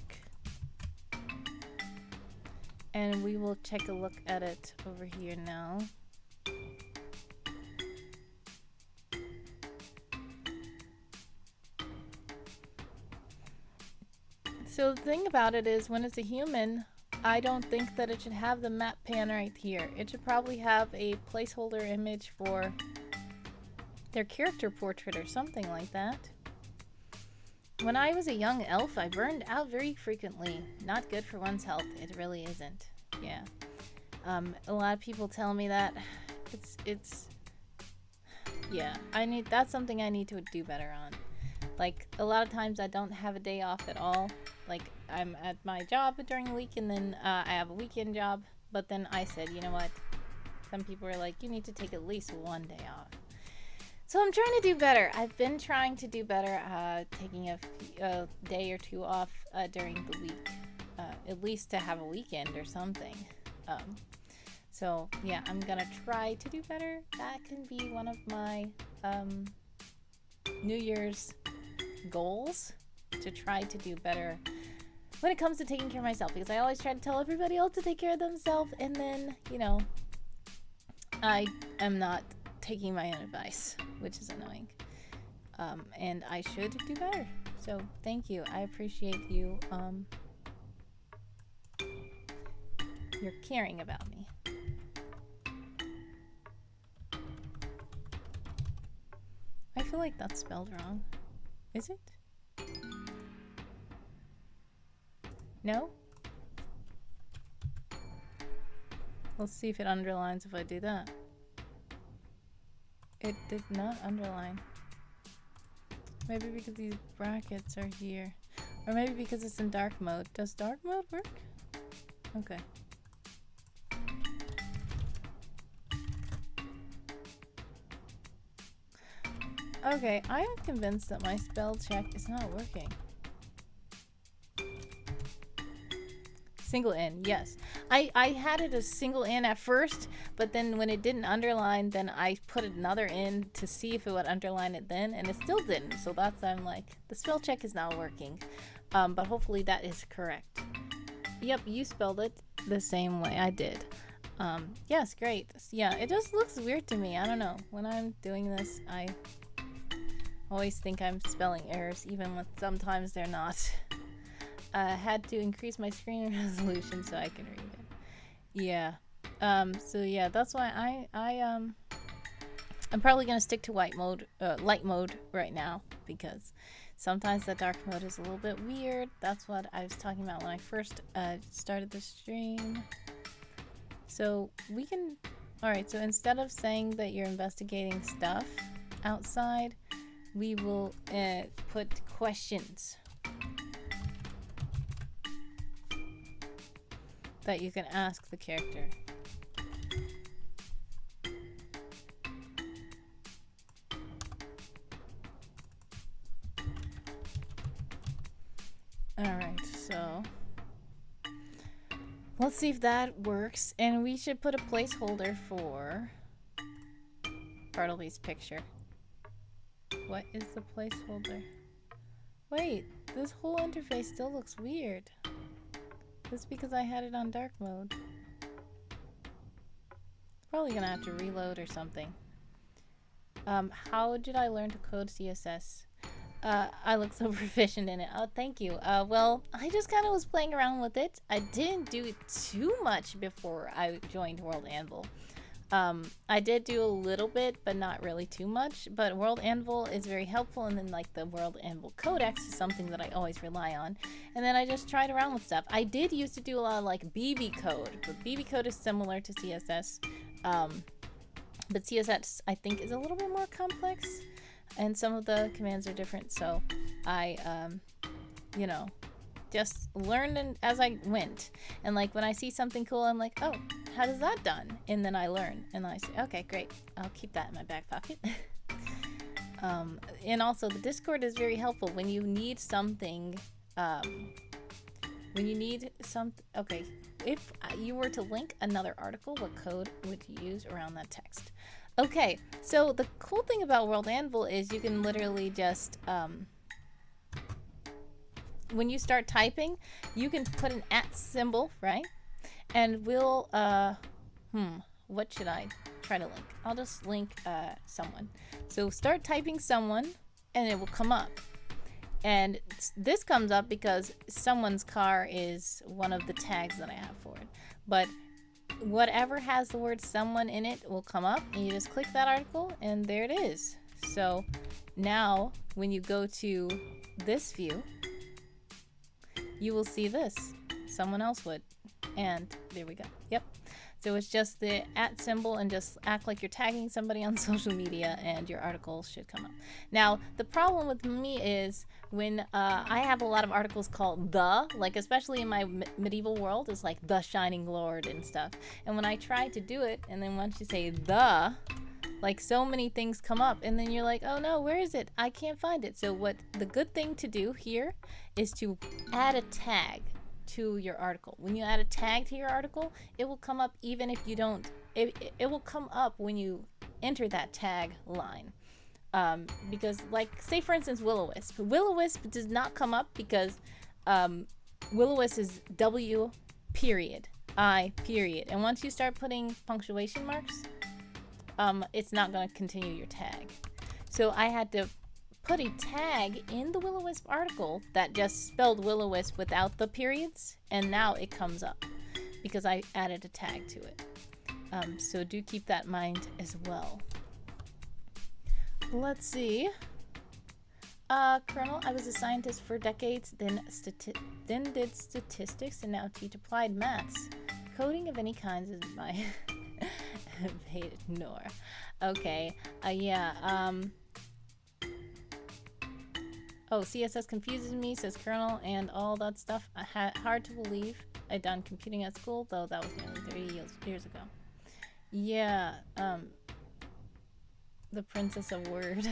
and we will take a look at it over here now. So the thing about it is, when it's a human, I don't think that it should have the map pan right here. It should probably have a placeholder image for their character portrait or something like that. When I was a young elf, I burned out very frequently. Not good for one's health. It really isn't. Yeah. A lot of people tell me that. It's yeah, that's something I need to do better on. Like, a lot of times I don't have a day off at all. Like, I'm at my job during the week, and then I have a weekend job. But then I said, you know what? Some people are like, you need to take at least one day off. So I'm trying to do better. I've been trying to do better, taking a day or two off during the week, at least to have a weekend or something. So yeah, I'm gonna try to do better. That can be one of my New Year's goals, to try to do better when it comes to taking care of myself, because I always try to tell everybody else to take care of themselves, and then, you know, I am not taking my own advice, which is annoying. And I should do better. So thank you. I appreciate you. You're caring about me. I feel like that's spelled wrong. Is it? No? Let's see if it underlines if I do that. It did not underline. Maybe because these brackets are here. Or maybe because it's in dark mode. Does dark mode work? Okay. Okay, I am convinced that my spell check is not working. Single N, yes. I had it as single N at first, but then when it didn't underline, then I put another N to see if it would underline it then, and it still didn't. So that's, I'm like, the spell check is not working. But hopefully that is correct. Yep, you spelled it the same way I did. Yes, great. Yeah, it just looks weird to me. I don't know. When I'm doing this, I always think I'm spelling errors, even when sometimes they're not. Had to increase my screen resolution so I can read it. Yeah. So yeah, that's why I'm probably gonna stick to light mode right now, because sometimes the dark mode is a little bit weird. That's what I was talking about when I first started the stream. So we can, alright, so instead of saying that you're investigating stuff outside, we will put questions that you can ask the character. Alright, so let's see if that works. And we should put a placeholder for Bartleby's picture. What is the placeholder? Wait, this whole interface still looks weird. That's because I had it on dark mode. Probably gonna have to reload or something. How did I learn to code CSS? I look so proficient in it. Oh, thank you. Well, I just kind of was playing around with it. I didn't do it too much before I joined WorldEmber. I did do a little bit, but not really too much. But WorldEmber is very helpful, and then like the WorldEmber Codex is something that I always rely on. And then I just tried around with stuff. I did used to do a lot of like BB code, but BB code is similar to CSS. But CSS I think is a little bit more complex, and some of the commands are different. So I, you know, just learned as I went. And like when I see something cool, I'm like, oh, how does that done? And then I learn, and I say, okay, great, I'll keep that in my back pocket. And also the Discord is very helpful when you need something. Okay, if you were to link another article, what code would you use around that text? Okay, so the cool thing about WorldEmber is you can literally just when you start typing, you can put an @ symbol, right? And we'll, what should I try to link? I'll just link someone. So start typing someone, and it will come up. And this comes up because someone's car is one of the tags that I have for it. But whatever has the word someone in it will come up, and you just click that article, and there it is. So now when you go to this view, you will see this. Someone else would. And there we go. Yep. So it's just the @ symbol, and just act like you're tagging somebody on social media, and your article should come up. Now, the problem with me is when I have a lot of articles called the, like especially in my medieval world, it's like the Shining Lord and stuff. And when I try to do it, and then once you say the, Like so many things come up and then you're like, oh no, where is it? I can't find it. So what the good thing to do here is to add a tag to your article. When you add a tag to your article, it will come up even if you don't, it will come up when you enter that tag line. Because like, say for instance, Will-O-Wisp. Will-O-Wisp does not come up because Will-O-Wisp is W period, I period. And once you start putting punctuation marks, it's not going to continue your tag. So I had to put a tag in the Will-O-Wisp article that just spelled Will-O-Wisp without the periods, and now it comes up because I added a tag to it. So do keep that in mind as well. Let's see. Colonel, I was a scientist for decades, then did statistics, and now teach applied maths. Coding of any kinds is my Nora. Okay. Yeah. Oh, CSS confuses me, says Colonel, and all that stuff. Hard to believe. I done computing at school, though that was nearly 30 years ago. Yeah. The Princess of Word.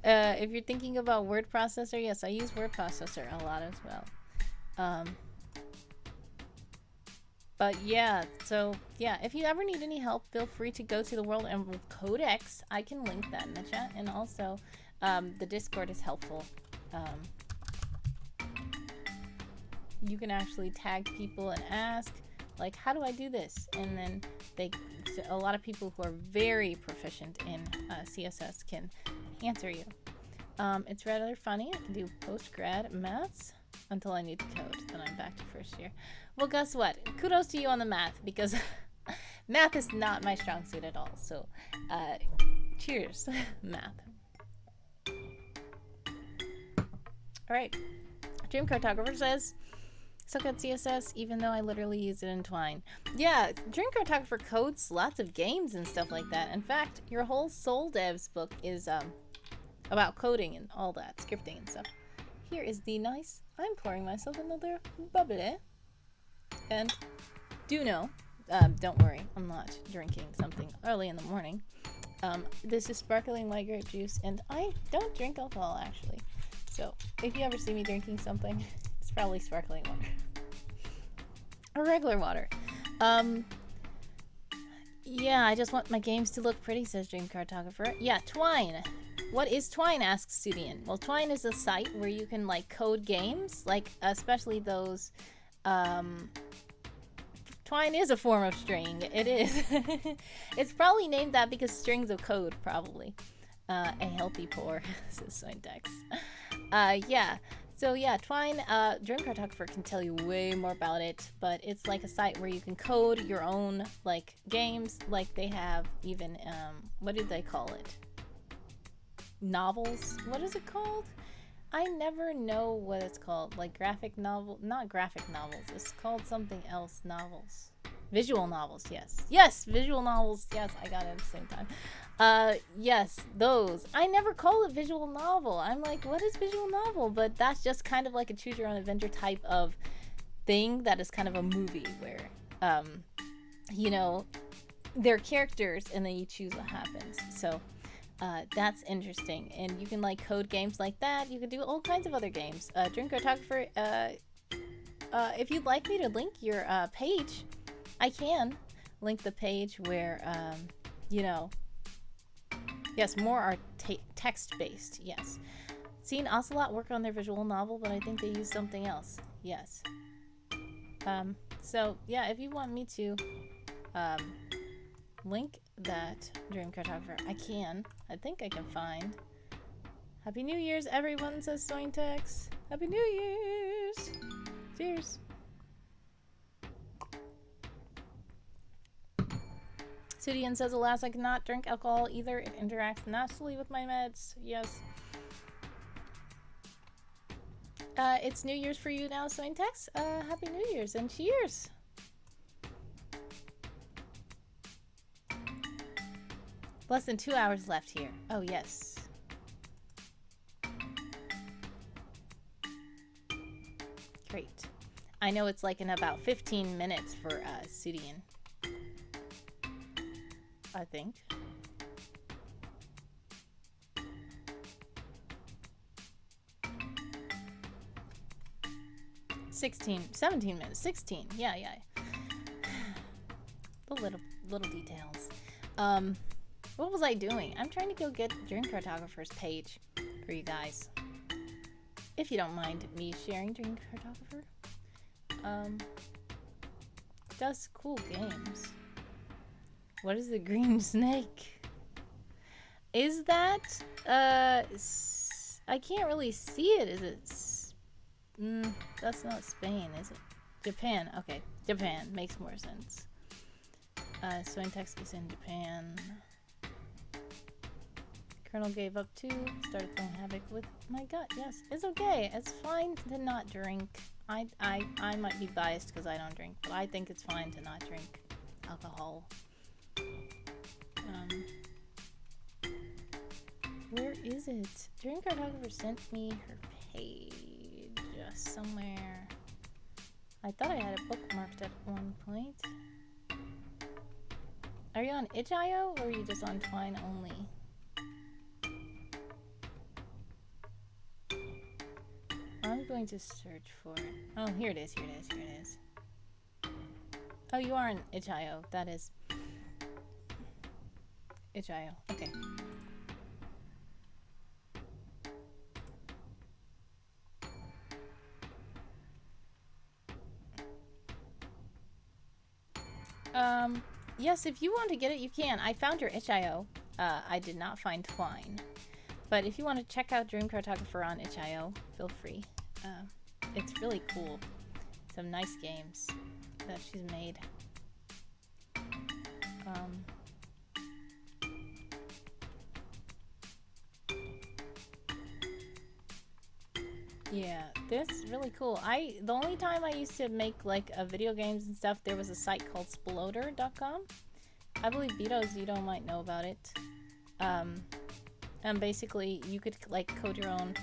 If you're thinking about word processor, yes, I use word processor a lot as well. But yeah, so yeah, if you ever need any help, feel free to go to the WorldEmber Codex. I can link that in the chat, and also the Discord is helpful. You can actually tag people and ask, like, how do I do this? And then a lot of people who are very proficient in CSS can answer you. It's rather funny. I can do post-grad maths until I need to code. Then I'm back to first year. Well, guess what? Kudos to you on the math, because math is not my strong suit at all. So, cheers, math. All right. Dream Cartographer says, suck at CSS, even though I literally use it in Twine. Yeah, Dream Cartographer codes lots of games and stuff like that. In fact, your whole Soul Devs book is about coding and all that, scripting and stuff. Here is the nice, I'm pouring myself another bubbly. And do know, don't worry, I'm not drinking something early in the morning. This is sparkling white grape juice, and I don't drink alcohol, actually. So, if you ever see me drinking something, it's probably sparkling water. Or regular water. Yeah, I just want my games to look pretty, says Dream Cartographer. Yeah, Twine. What is Twine, asks Suedyin. Well, Twine is a site where you can, like, code games, like, especially those, Twine is a form of string. It is. It's probably named that because strings of code, probably. A healthy pour, says Syntax. Yeah. So yeah, Twine, Dream Cartographer can tell you way more about it, but it's like a site where you can code your own, like, games. Like, they have even, what did they call it? Novels? What is it called? I never know what it's called. Like, graphic novel, not graphic novels. It's called something else. Novels. Visual novels, yes. Yes, visual novels. Yes, I got it at the same time. Yes, those. I never call it visual novel. I'm like, what is visual novel? But that's just kind of like a choose your own adventure type of thing that is kind of a movie where, you know, they're characters and then you choose what happens. So, that's interesting. And you can, like, code games like that. You can do all kinds of other games. Dream Cartographer, if you'd like me to link your page, I can link the page where, you know, yes, more are text-based, yes. Seen Ocelot work on their visual novel, but I think they use something else. Yes. So, yeah, if you want me to link that Dream Cartographer, I can. I think I can find. Happy New Year's, everyone, says Sointex. Happy New Year's! Cheers! Suedyin says, alas, I cannot drink alcohol either. It interacts naturally with my meds. Yes. It's New Year's for you now, Sointex. Happy New Year's and cheers! Less than 2 hours left here. Oh, yes. Great. I know it's like in about 15 minutes for Suedyin. I think. 17 minutes, 16. Yeah. The little details. What was I doing? I'm trying to go get Dream Cartographer's page for you guys. If you don't mind me sharing Dream Cartographer. Does cool games. What is the green snake? Is that, I can't really see it. Is it, that's not Spain, is it? Japan. Okay, Japan. Makes more sense. Suedyin text is in Japan. Colonel gave up too. Started playing havoc with my gut. Yes, it's okay. It's fine to not drink. I might be biased because I don't drink, but I think it's fine to not drink alcohol. Where is it? Dream Cartographer sent me her page somewhere. I thought I had it bookmarked at one point. Are you on itch.io or are you just on Twine only? I'm going to search for it. Oh, here it is, here it is, here it is. Oh, you are on itch.io. That is itch.io. Okay. Yes, if you want to get it, you can. I found your itch.io. I did not find Twine. But if you want to check out Dream Cartographer on itch.io, feel free. It's really cool. Some nice games that she's made. Yeah, this is really cool. The only time I used to make like video games and stuff, there was a site called Sploder.com. I believe Zito might know about it. And basically you could like code your own.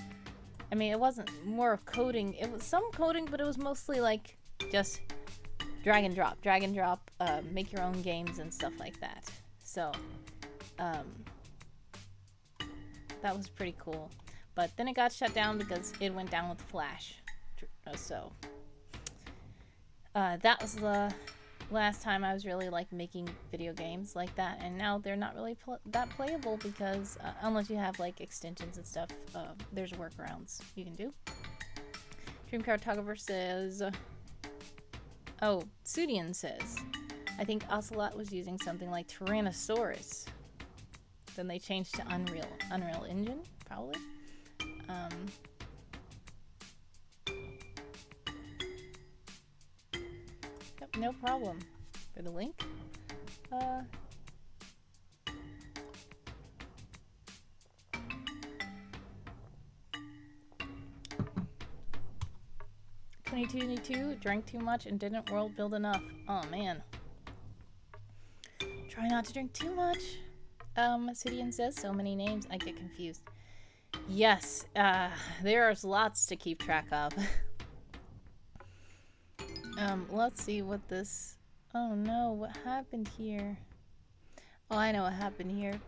I mean, it wasn't more of coding. It was some coding, but it was mostly like just drag and drop, make your own games and stuff like that. So, that was pretty cool. But then it got shut down because it went down with Flash. So, that was the last time I was really like making video games like that. And now they're not really that playable because unless you have like extensions and stuff, there's workarounds you can do. Dream Cartographer says, oh, Suedyin says, I think Ocelot was using something like Tyrannosaurus. Then they changed to Unreal Engine, probably. Yep, no problem. For the link, 22, drank too much and didn't world build enough. Oh man. Try not to drink too much. Suedyin says so many names, I get confused. Yes, there's lots to keep track of. Let's see what this... Oh no, what happened here? Oh, I know what happened here.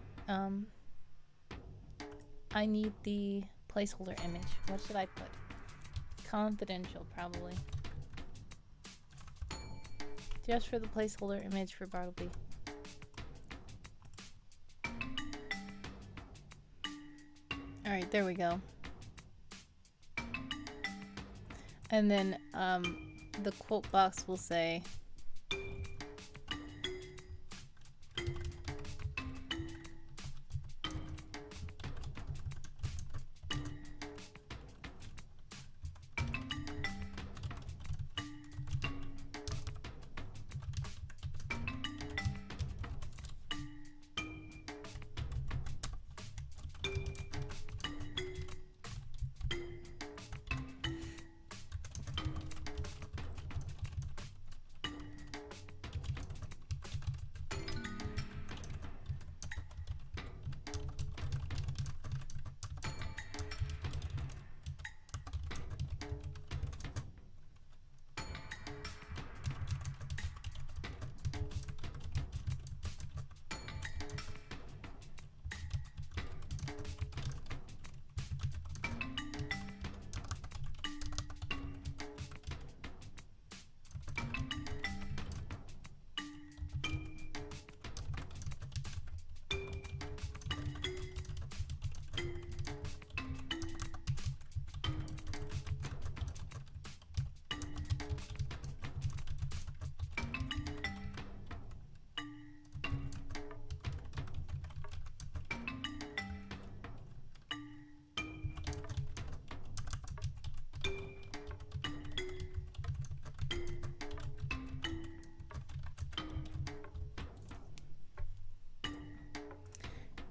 I need the placeholder image. What should I put? Confidential, probably. Just for the placeholder image for Bartleby. Alright, there we go. And then, the quote box will say...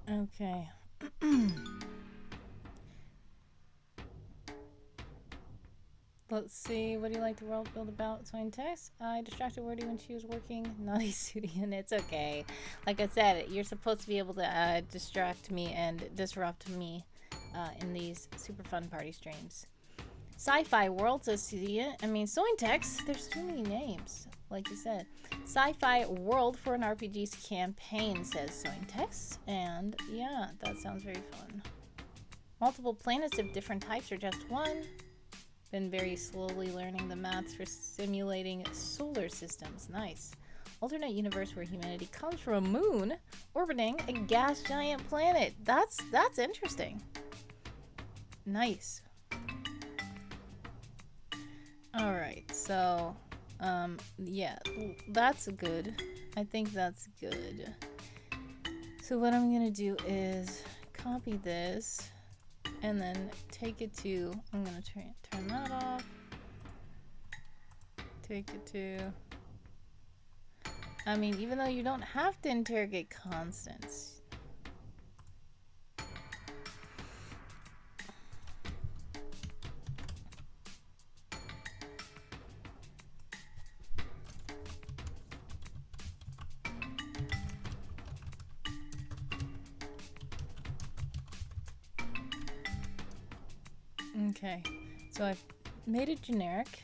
Okay. Let's see. What do you like the world build about? So in text, I distracted Wordy when she was working. Naughty Suedyin. It's okay. Like I said, you're supposed to be able to distract me and disrupt me in these super fun party streams. Sci-fi world, says Suedyin. I mean, so in text, there's too many names. Like you said, sci-fi world for an RPG's campaign, says so in text. And yeah, that sounds very fun. Multiple planets of different types or just one? Been very slowly learning the maths for simulating solar systems. Nice. Alternate universe where humanity comes from a moon orbiting a gas giant planet. That's interesting. Nice. Alright, so yeah, that's good. I think that's good. So what I'm gonna do is copy this and then take it to, I'm gonna turn that off, take it to, I mean, even though you don't have to interrogate constants. Okay, so I've made it generic,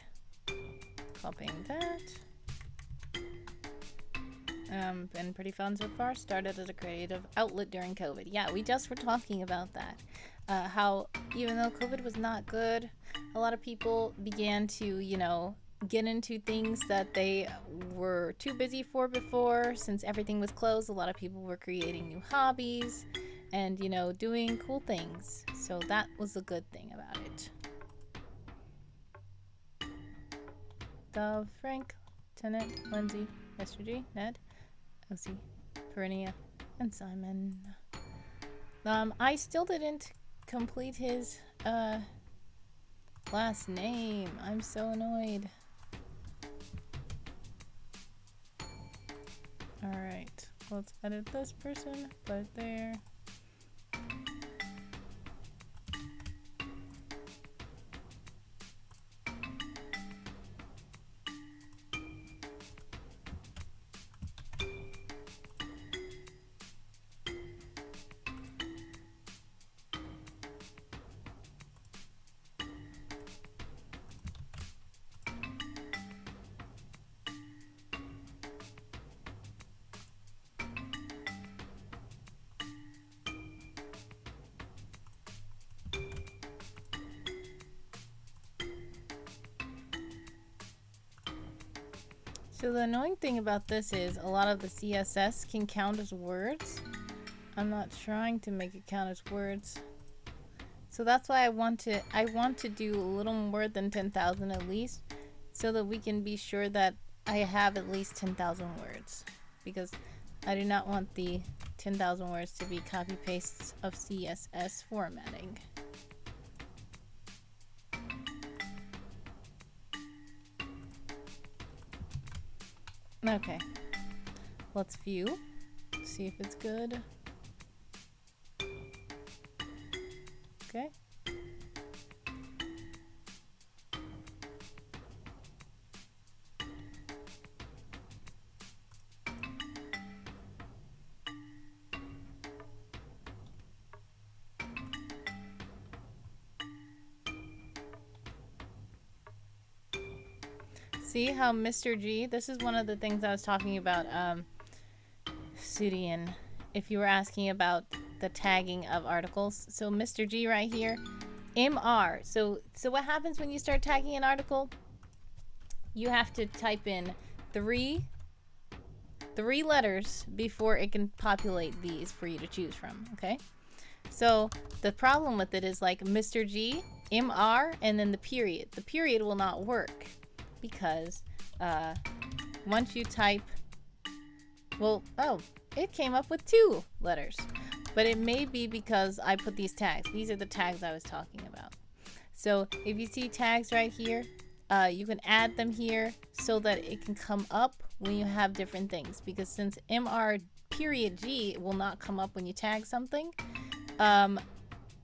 copying that. Been pretty fun so far. Started as a creative outlet during COVID. Yeah, we just were talking about that. How even though COVID was not good, a lot of people began to, you know, get into things that they were too busy for before. Since everything was closed, a lot of people were creating new hobbies and, you know, doing cool things. So that was a good thing about it. Dove, Frank, Tennant, Lindsay, Mr. G, Ned, OC, Perinia, and Simon. I still didn't complete his last name. I'm so annoyed. Alright, let's edit this person, put it there. So the annoying thing about this is a lot of the CSS can count as words. I'm not trying to make it count as words. So that's why I want to do a little more than 10,000 at least, so that we can be sure that I have at least 10,000 words, because I do not want the 10,000 words to be copy pastes of CSS formatting. Okay, let's view, see if it's good. Okay. See how Mr. G, this is one of the things I was talking about, Suedyin, if you were asking about the tagging of articles. So Mr. G right here, MR. So what happens when you start tagging an article? You have to type in three letters before it can populate these for you to choose from, okay? So the problem with it is like Mr. G, MR, and then the period. The period will not work because once you type, well, oh, it came up with 2 letters. But it may be because I put these tags. These are the tags I was talking about. So if you see tags right here, you can add them here so that it can come up when you have different things. Because since MR period G will not come up when you tag something.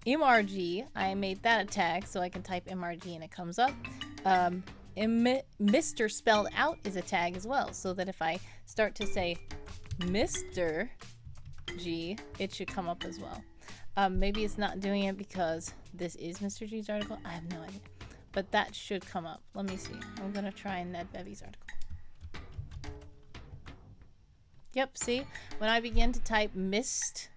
MRG, I made that a tag so I can type MRG and it comes up. Mr. spelled out is a tag as well, so that if I start to say Mr. G, it should come up as well. Maybe it's not doing it because this is Mr. G's article. I have no idea. But that should come up. Let me see. I'm going to try Ned Bevy's article. Yep, see? When I begin to type Mr.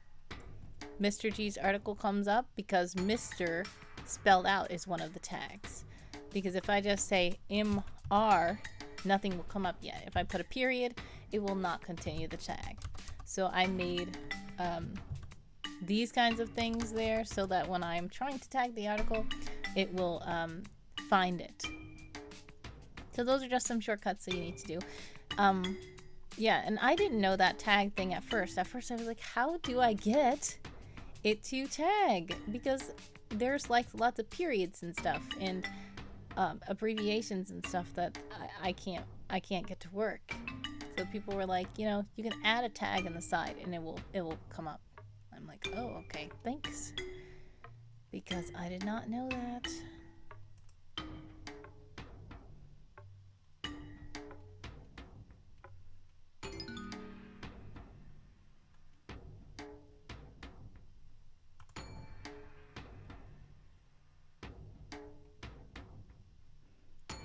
G's article comes up because Mr. spelled out is one of the tags. Because if I just say MR, nothing will come up yet. If I put a period, it will not continue the tag. So I made these kinds of things there so that when I'm trying to tag the article, it will find it. So those are just some shortcuts that you need to do. Yeah, and I didn't know that tag thing at first. At first I was like, how do I get it to tag? Because there's like lots of periods and stuff and abbreviations and stuff that I can't get to work. So people were like, you know, you can add a tag on the side and it will come up. I'm like, oh, okay, thanks. Because I did not know that.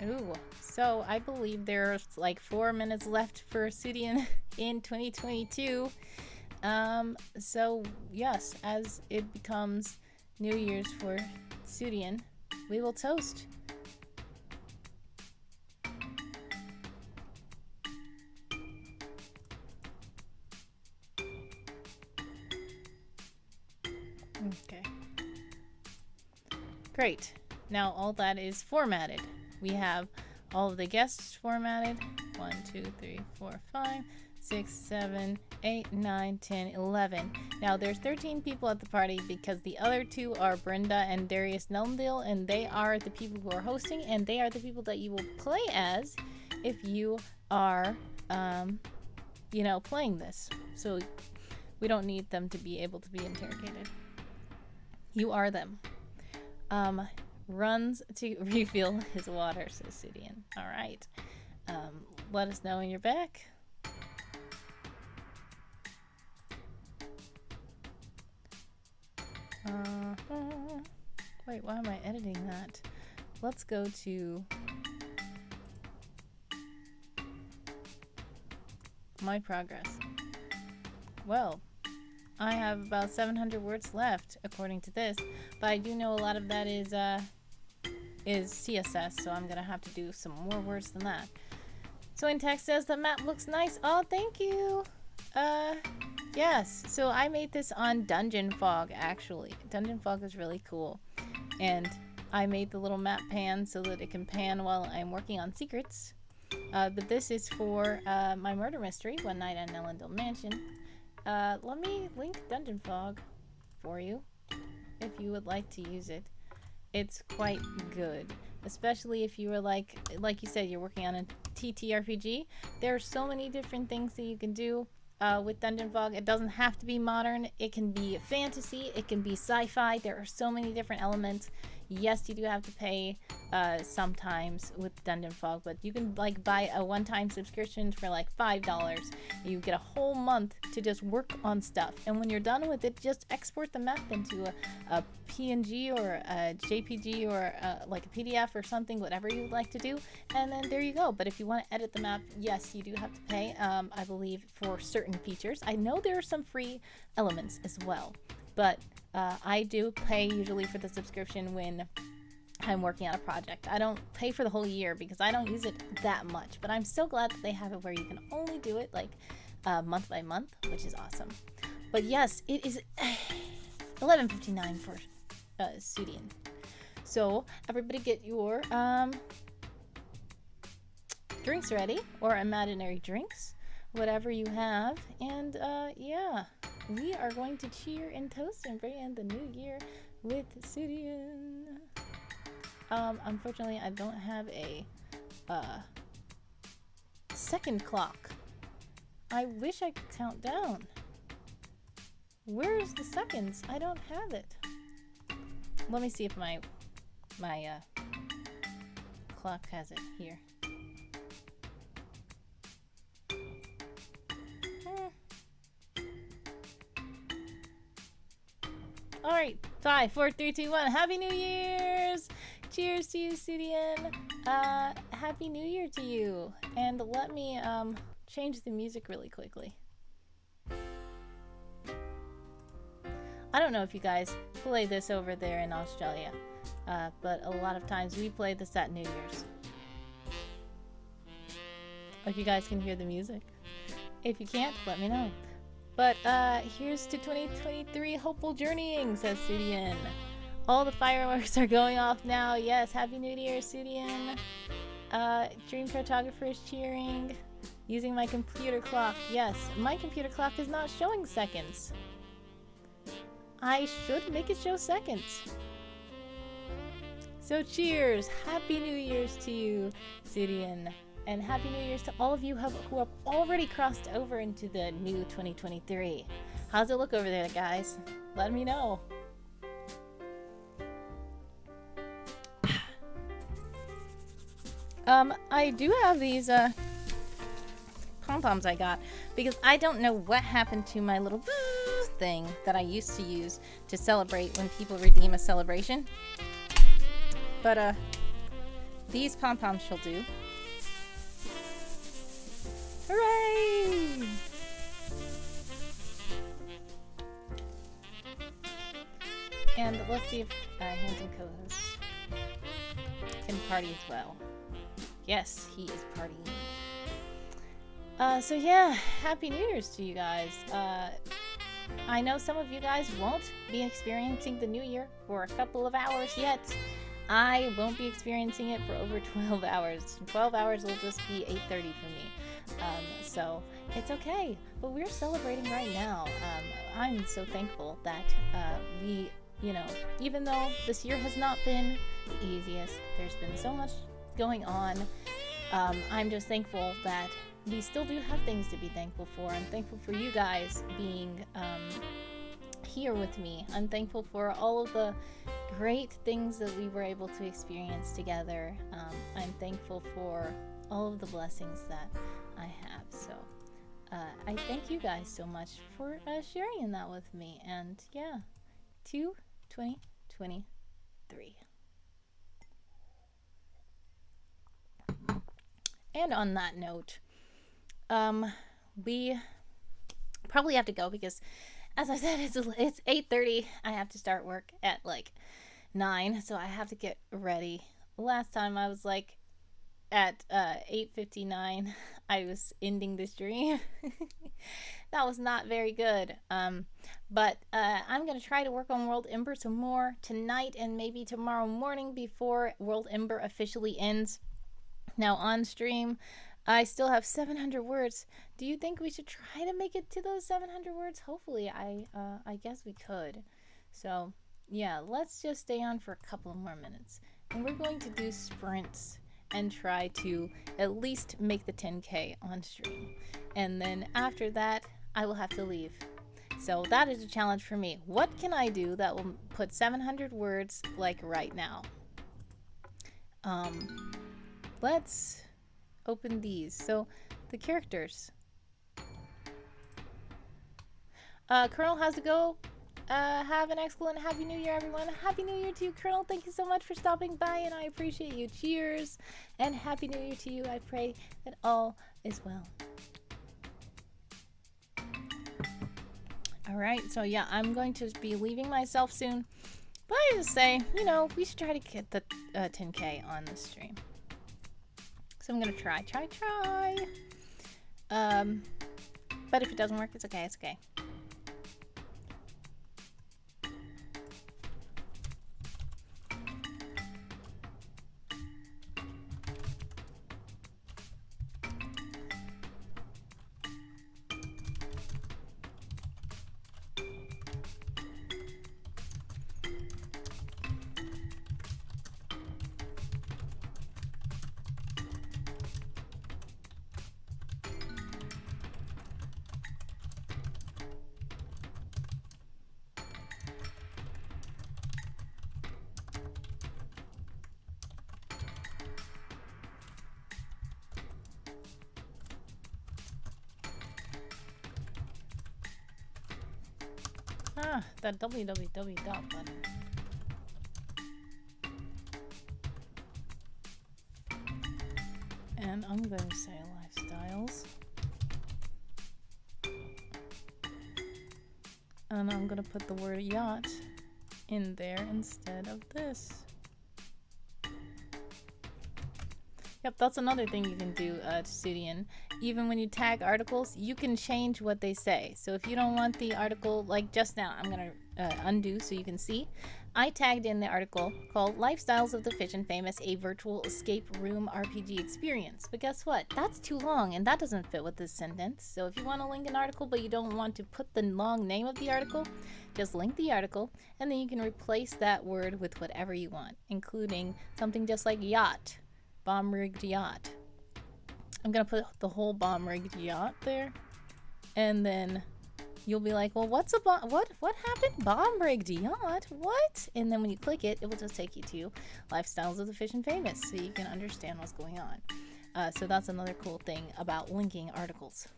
Ooh, so I believe there's like 4 minutes left for Suedyin in 2022. So yes, as it becomes New Year's for Suedyin, we will toast. Okay. Great. Now all that is formatted. We have all of the guests formatted. 1, 2, 3, 4, 5, 6, 7, 8, 9, 10, 11. Now there's 13 people at the party because the other 2 are Brenda and Darius Nelmdale, and they are the people who are hosting, and they are the people that you will play as if you are, you know, playing this. So we don't need them to be able to be interrogated. You are them. Runs to refill his water, says Suedyin. Alright. Let us know when you're back. Wait, why am I editing that? Let's go to my progress. Well, I have about 700 words left, according to this, but I do know a lot of that is CSS, so I'm gonna have to do some more words than that. So in text says the map looks nice. Oh, thank you. Yes. So I made this on Dungeon Fog, actually. Dungeon Fog is really cool, and I made the little map pan so that it can pan while I'm working on secrets. But this is for my murder mystery, One Night at Ellendale Mansion. Let me link Dungeon Fog for you if you would like to use it. It's quite good, especially if you were like you said, you're working on a TTRPG. There are so many different things that you can do with Dungeon Fog. It doesn't have to be modern. It can be fantasy. It can be sci-fi. There are so many different elements. Yes, you do have to pay sometimes with Dungeon Fog, but you can like buy a one-time subscription for like $5. You get a whole month to just work on stuff, and when you're done with it, just export the map into a PNG or a JPG or like a PDF or something, whatever you would like to do, and then there you go. But if you want to edit the map, yes, you do have to pay, I believe, for certain features. I know there are some free elements as well, but I do pay usually for the subscription when I'm working on a project. I don't pay for the whole year because I don't use it that much, but I'm so glad that they have it where you can only do it like month by month, which is awesome. But yes, it is 11:59 for Suedyin. So everybody get your drinks ready, or imaginary drinks, whatever you have, and yeah. We are going to cheer and toast and bring in the new year with Suedyin. Unfortunately, I don't have a second clock. I wish I could count down. Where's the seconds? I don't have it. Let me see if my clock has it here. Alright, 5, 4, 3, 2, 1. Happy New Year's! Cheers to you, Suedyin. Happy New Year to you. And let me change the music really quickly. I don't know if you guys play this over there in Australia, but a lot of times we play this at New Year's. Hope you guys can hear the music. If you can't, let me know. But here's to 2023 hopeful journeying, says Suedyin. All the fireworks are going off now. Yes, Happy New Year, Suedyin. Dream Cartographer is cheering. Using my computer clock. Yes, my computer clock is not showing seconds. I should make it show seconds. So cheers. Happy New Year's to you, Suedyin. And Happy New Year's to all of you who have already crossed over into the new 2023. How's it look over there, guys? Let me know. I do have these pom-poms I got because I don't know what happened to my little thing that I used to use to celebrate when people redeem a celebration. But these pom-poms shall do. Hooray! And let's see if Handsome Co-host can party as well. Yes, he is partying. So yeah, Happy New Year's to you guys. I know some of you guys won't be experiencing the new year for a couple of hours yet. I won't be experiencing it for over 12 hours. 12 hours will just be 8:30 for me. So it's okay, but we're celebrating right now. I'm so thankful that we, even though this year has not been the easiest, there's been so much going on. I'm just thankful that we still do have things to be thankful for. I'm thankful for you guys being here with me. I'm thankful for all of the great things that we were able to experience together. I'm thankful for all of the blessings that I have. So I thank you guys so much for sharing that with me. And yeah, to 2023. And on that note, we probably have to go because, as I said, it's 8:30. I have to start work at like 9, so I have to get ready. Last time I was like at 8:59, I was ending this stream. That was not very good. But I'm gonna try to work on WorldEmber some more tonight and maybe tomorrow morning before WorldEmber officially ends. Now on stream, I still have 700 words. Do you think we should try to make it to those 700 words? Hopefully, I guess we could. So yeah, let's just stay on for a couple more minutes. And we're going to do sprints and try to at least make the 10K on stream. And then after that, I will have to leave. So that is a challenge for me. What can I do that will put 700 words like right now? Let's open these. So the characters. Colonel, how's it go? Have an excellent Happy New Year, everyone. Happy New Year to you, Colonel. Thank you so much for stopping by, and I appreciate you. Cheers, and Happy New Year to you. I pray that all is well. All right, so yeah, I'm going to be leaving myself soon. But I just say, we should try to get the 10K on the stream. So I'm gonna try. But if it doesn't work, it's okay. It's okay. Ah, that www dot button. And I'm going to say lifestyles. And I'm going to put the word yacht in there instead of this. Yep, that's another thing you can do, Suedyin. Even when you tag articles, you can change what they say. So if you don't want the article, like just now, I'm going to undo so you can see. I tagged in the article called Lifestyles of the Fish and Famous, a virtual escape room RPG experience. But guess what? That's too long and that doesn't fit with this sentence. So if you want to link an article but you don't want to put the long name of the article, just link the article and then you can replace that word with whatever you want, including something just like yacht. Bomb-rigged yacht. I'm gonna put the whole bomb-rigged yacht there, and then you'll be like, well, what's a bomb? What happened? Bomb-rigged yacht? What? And then when you click it, it will just take you to Lifestyles of the Fish and Famous, so you can understand what's going on. So that's another cool thing about linking articles.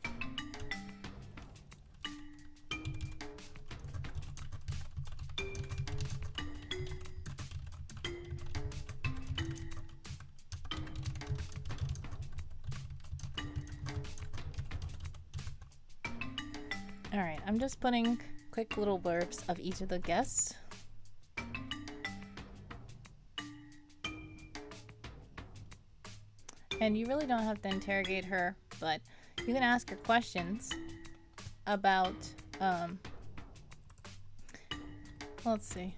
Alright, I'm just putting quick little blurbs of each of the guests. And you really don't have to interrogate her, but you can ask her questions about, let's see.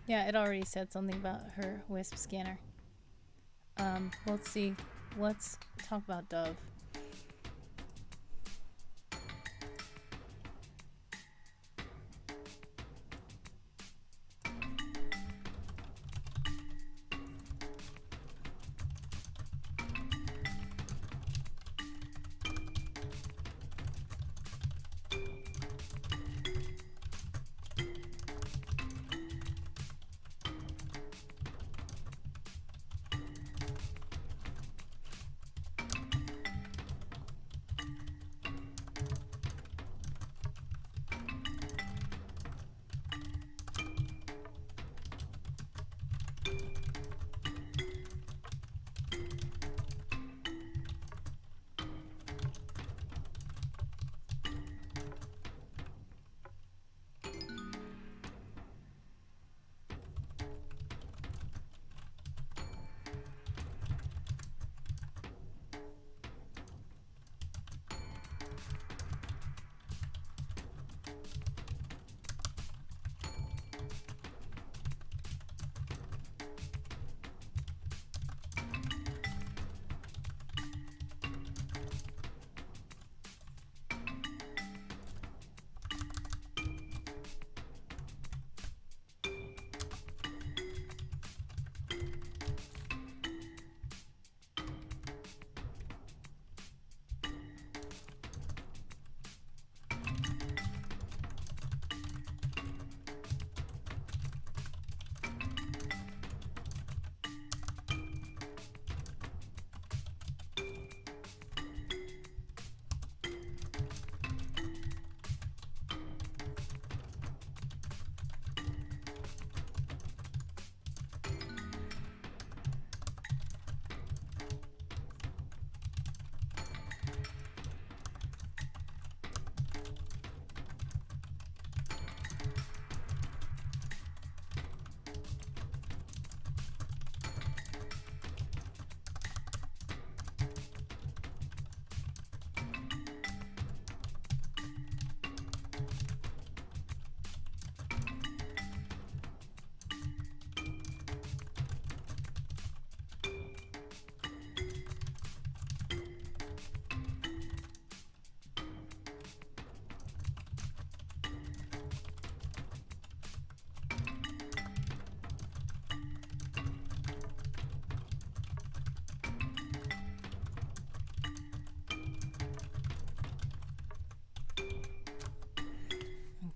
Yeah, it already said something about her WISP scanner. Let's see. Let's talk about Dove.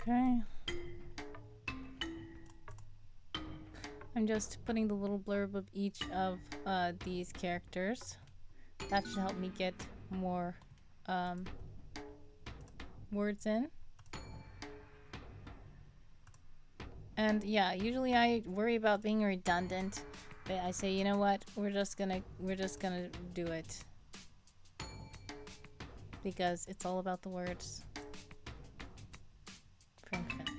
Okay. I'm just putting the little blurb of each of these characters. That should help me get more words in. And yeah, usually I worry about being redundant, but I say, you know what, we're just gonna do it because it's all about the words. Perfect.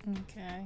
Okay.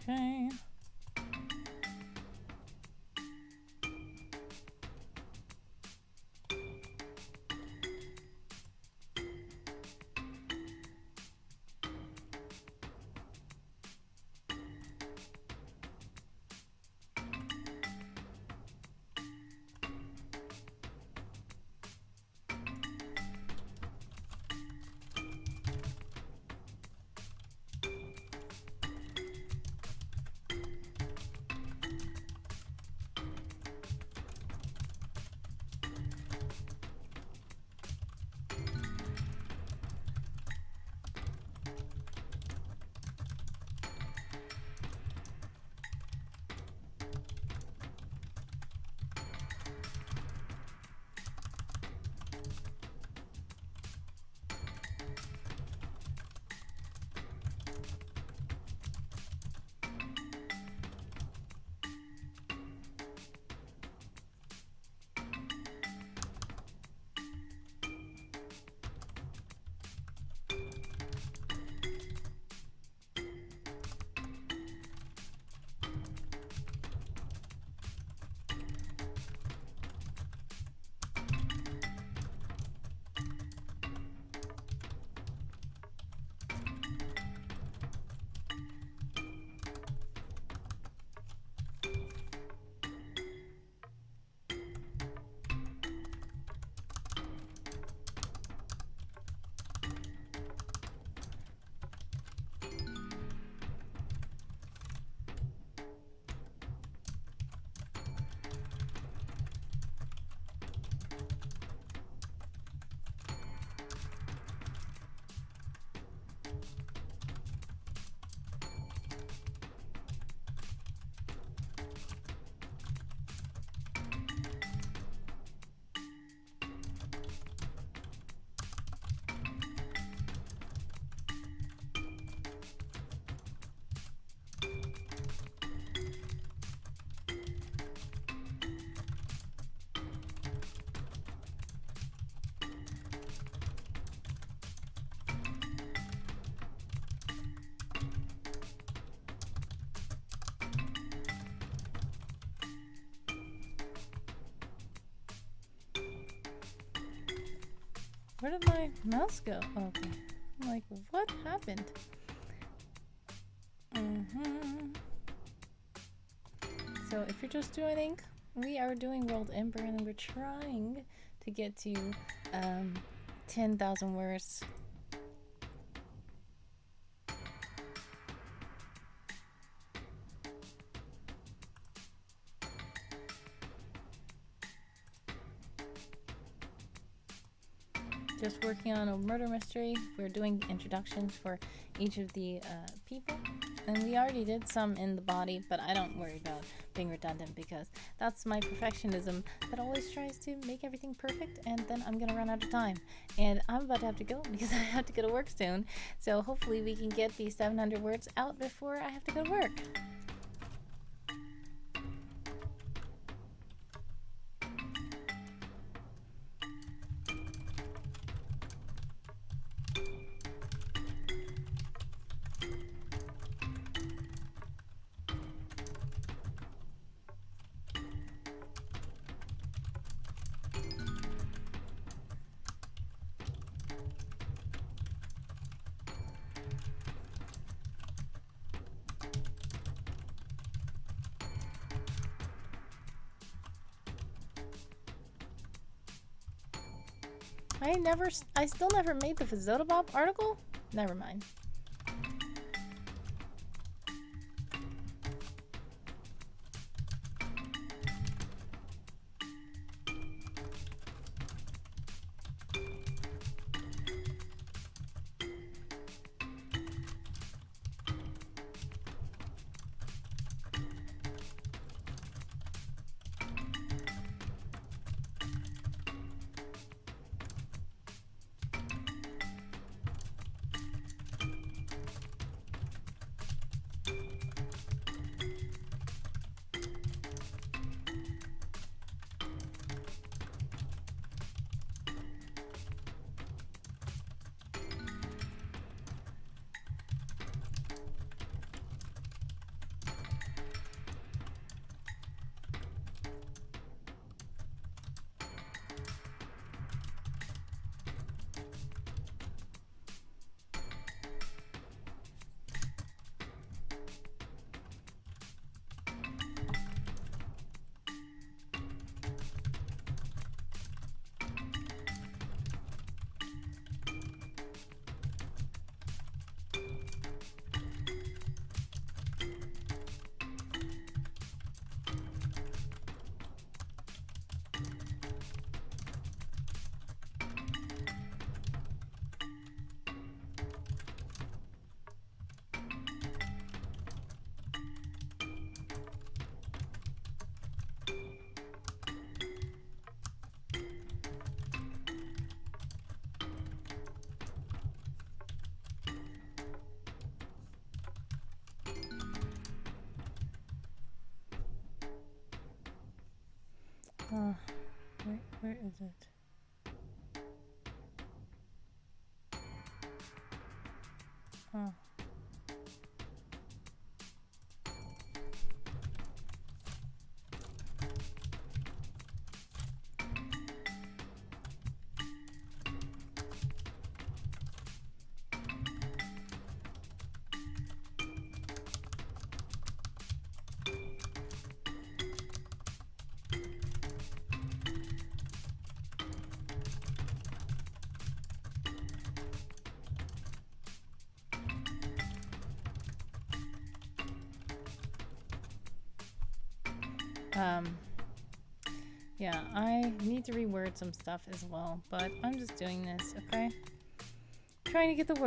Okay. Where did my mouse go? Oh, okay. I'm like, what happened? So if you're just joining, we are doing WorldEmber and we're trying to get to 10,000 words. Just working on a murder mystery. We're doing introductions for each of the people. And we already did some in the body, but I don't worry about being redundant because that's my perfectionism that always tries to make everything perfect, and then I'm gonna run out of time. And I'm about to have to go because I have to go to work soon. So hopefully we can get these 700 words out before I have to go to work. I still never made the Fazodabop article? Never mind. Where is it? Oh. Yeah, I need to reword some stuff as well, but I'm just doing this, okay? Trying to get the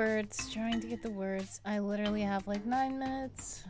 words. I literally have like 9 minutes.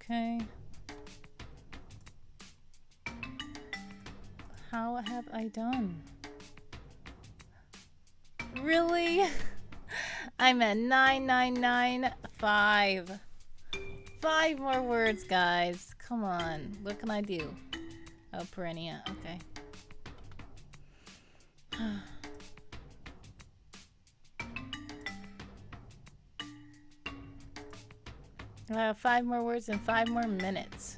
Okay. How have I done? Really? I'm at 9995. 5 more words, guys. Come on. What can I do? Oh, perennia. Okay. 5 more words and 5 more minutes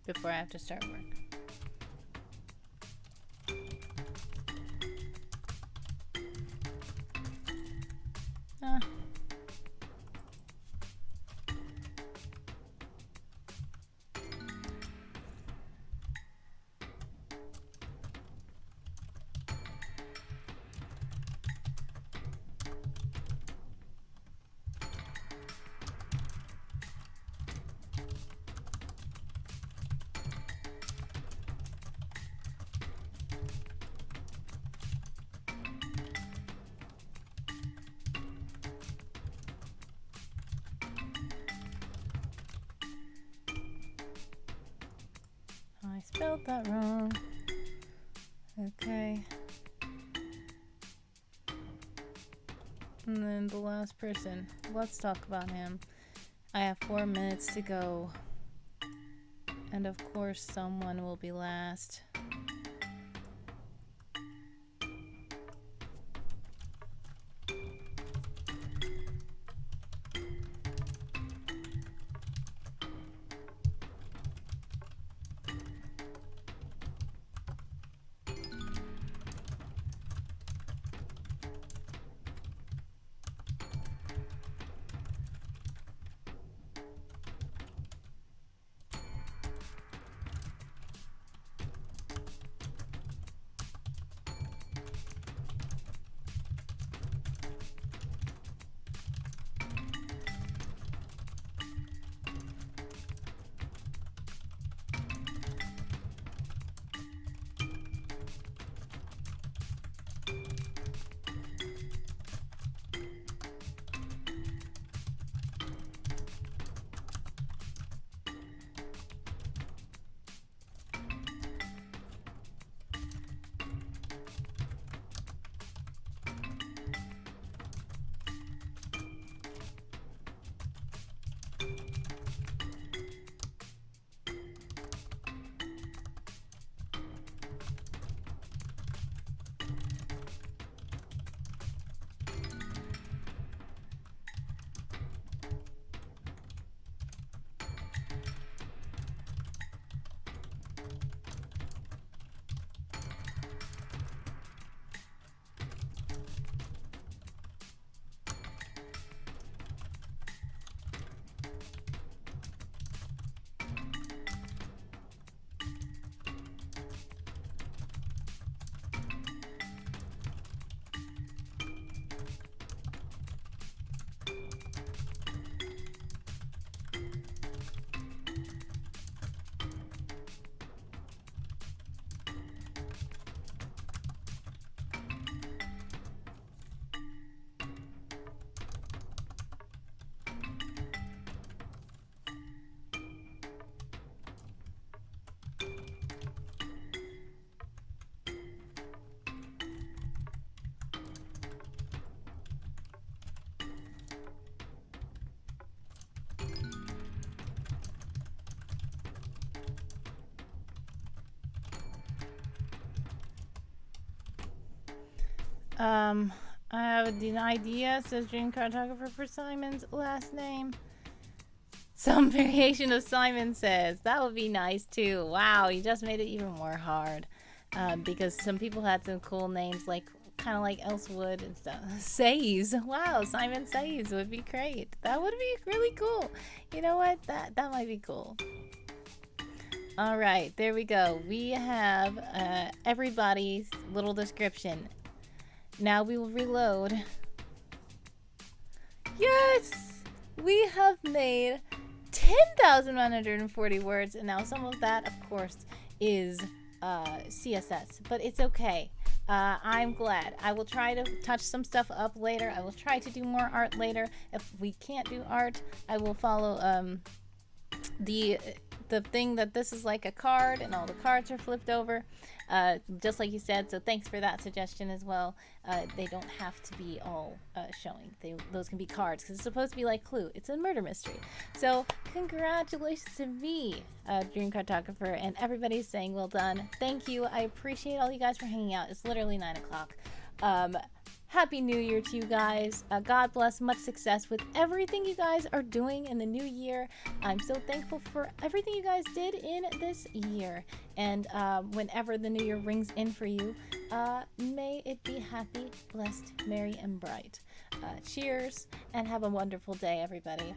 before I have to start work. I spelled that wrong. Okay. And then the last person. Let's talk about him. I have 4 minutes to go. And of course, someone will be last. I have an idea, says dream cartographer, for Simon's last name. Some variation of Simon says. That would be nice too. Wow, you just made it even more hard. Because some people had some cool names, like kind of like Elsewood and stuff. Says. Wow, Simon Says would be great. That would be really cool. You know what? That might be cool. All right, there we go. We have everybody's little description. Now we will reload. Yes! We have made 10,140 words, and now some of that, of course, is CSS, but it's okay. I'm glad. I will try to touch some stuff up later. I will try to do more art later. If we can't do art, I will follow the the thing that this is like a card and all the cards are flipped over, just like you said. So thanks for that suggestion as well. They don't have to be all showing. Those can be cards because it's supposed to be like Clue. It's a murder mystery. So congratulations to me, dream cartographer, and everybody's saying well done. Thank you. I appreciate all you guys for hanging out. It's literally 9 o'clock. Happy New Year to you guys. God bless. Much success with everything you guys are doing in the new year. I'm so thankful for everything you guys did in this year. And whenever the new year rings in for you, may it be happy, blessed, merry, and bright. Cheers, and have a wonderful day, everybody.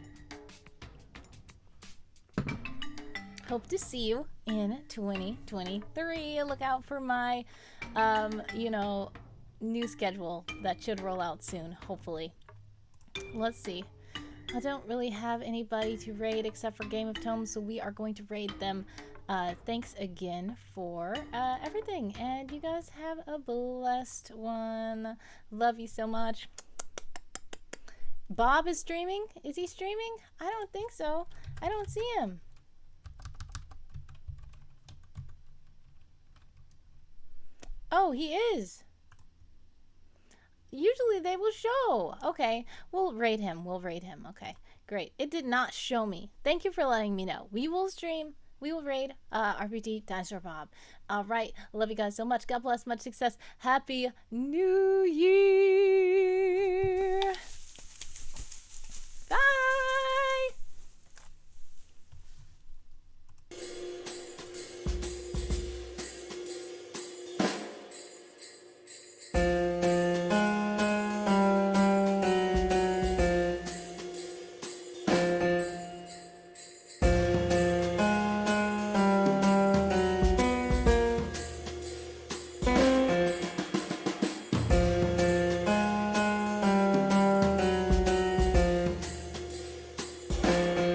Hope to see you in 2023. Look out for my, new schedule that should roll out soon, hopefully. Let's see. I don't really have anybody to raid except for Game of Tomes, so we are going to raid them. Thanks again for everything, and you guys have a blessed one. Love you so much. Bob is streaming? Is he streaming? I don't think so. I don't see him. Oh, he is. Usually they will show. Okay, we'll rate him. Okay, great. It did not show me. Thank you for letting me know. We will stream. We will raid RPG Dinosaur Bob. All right. Love you guys so much. God bless. Much success. Happy New Year. Bye.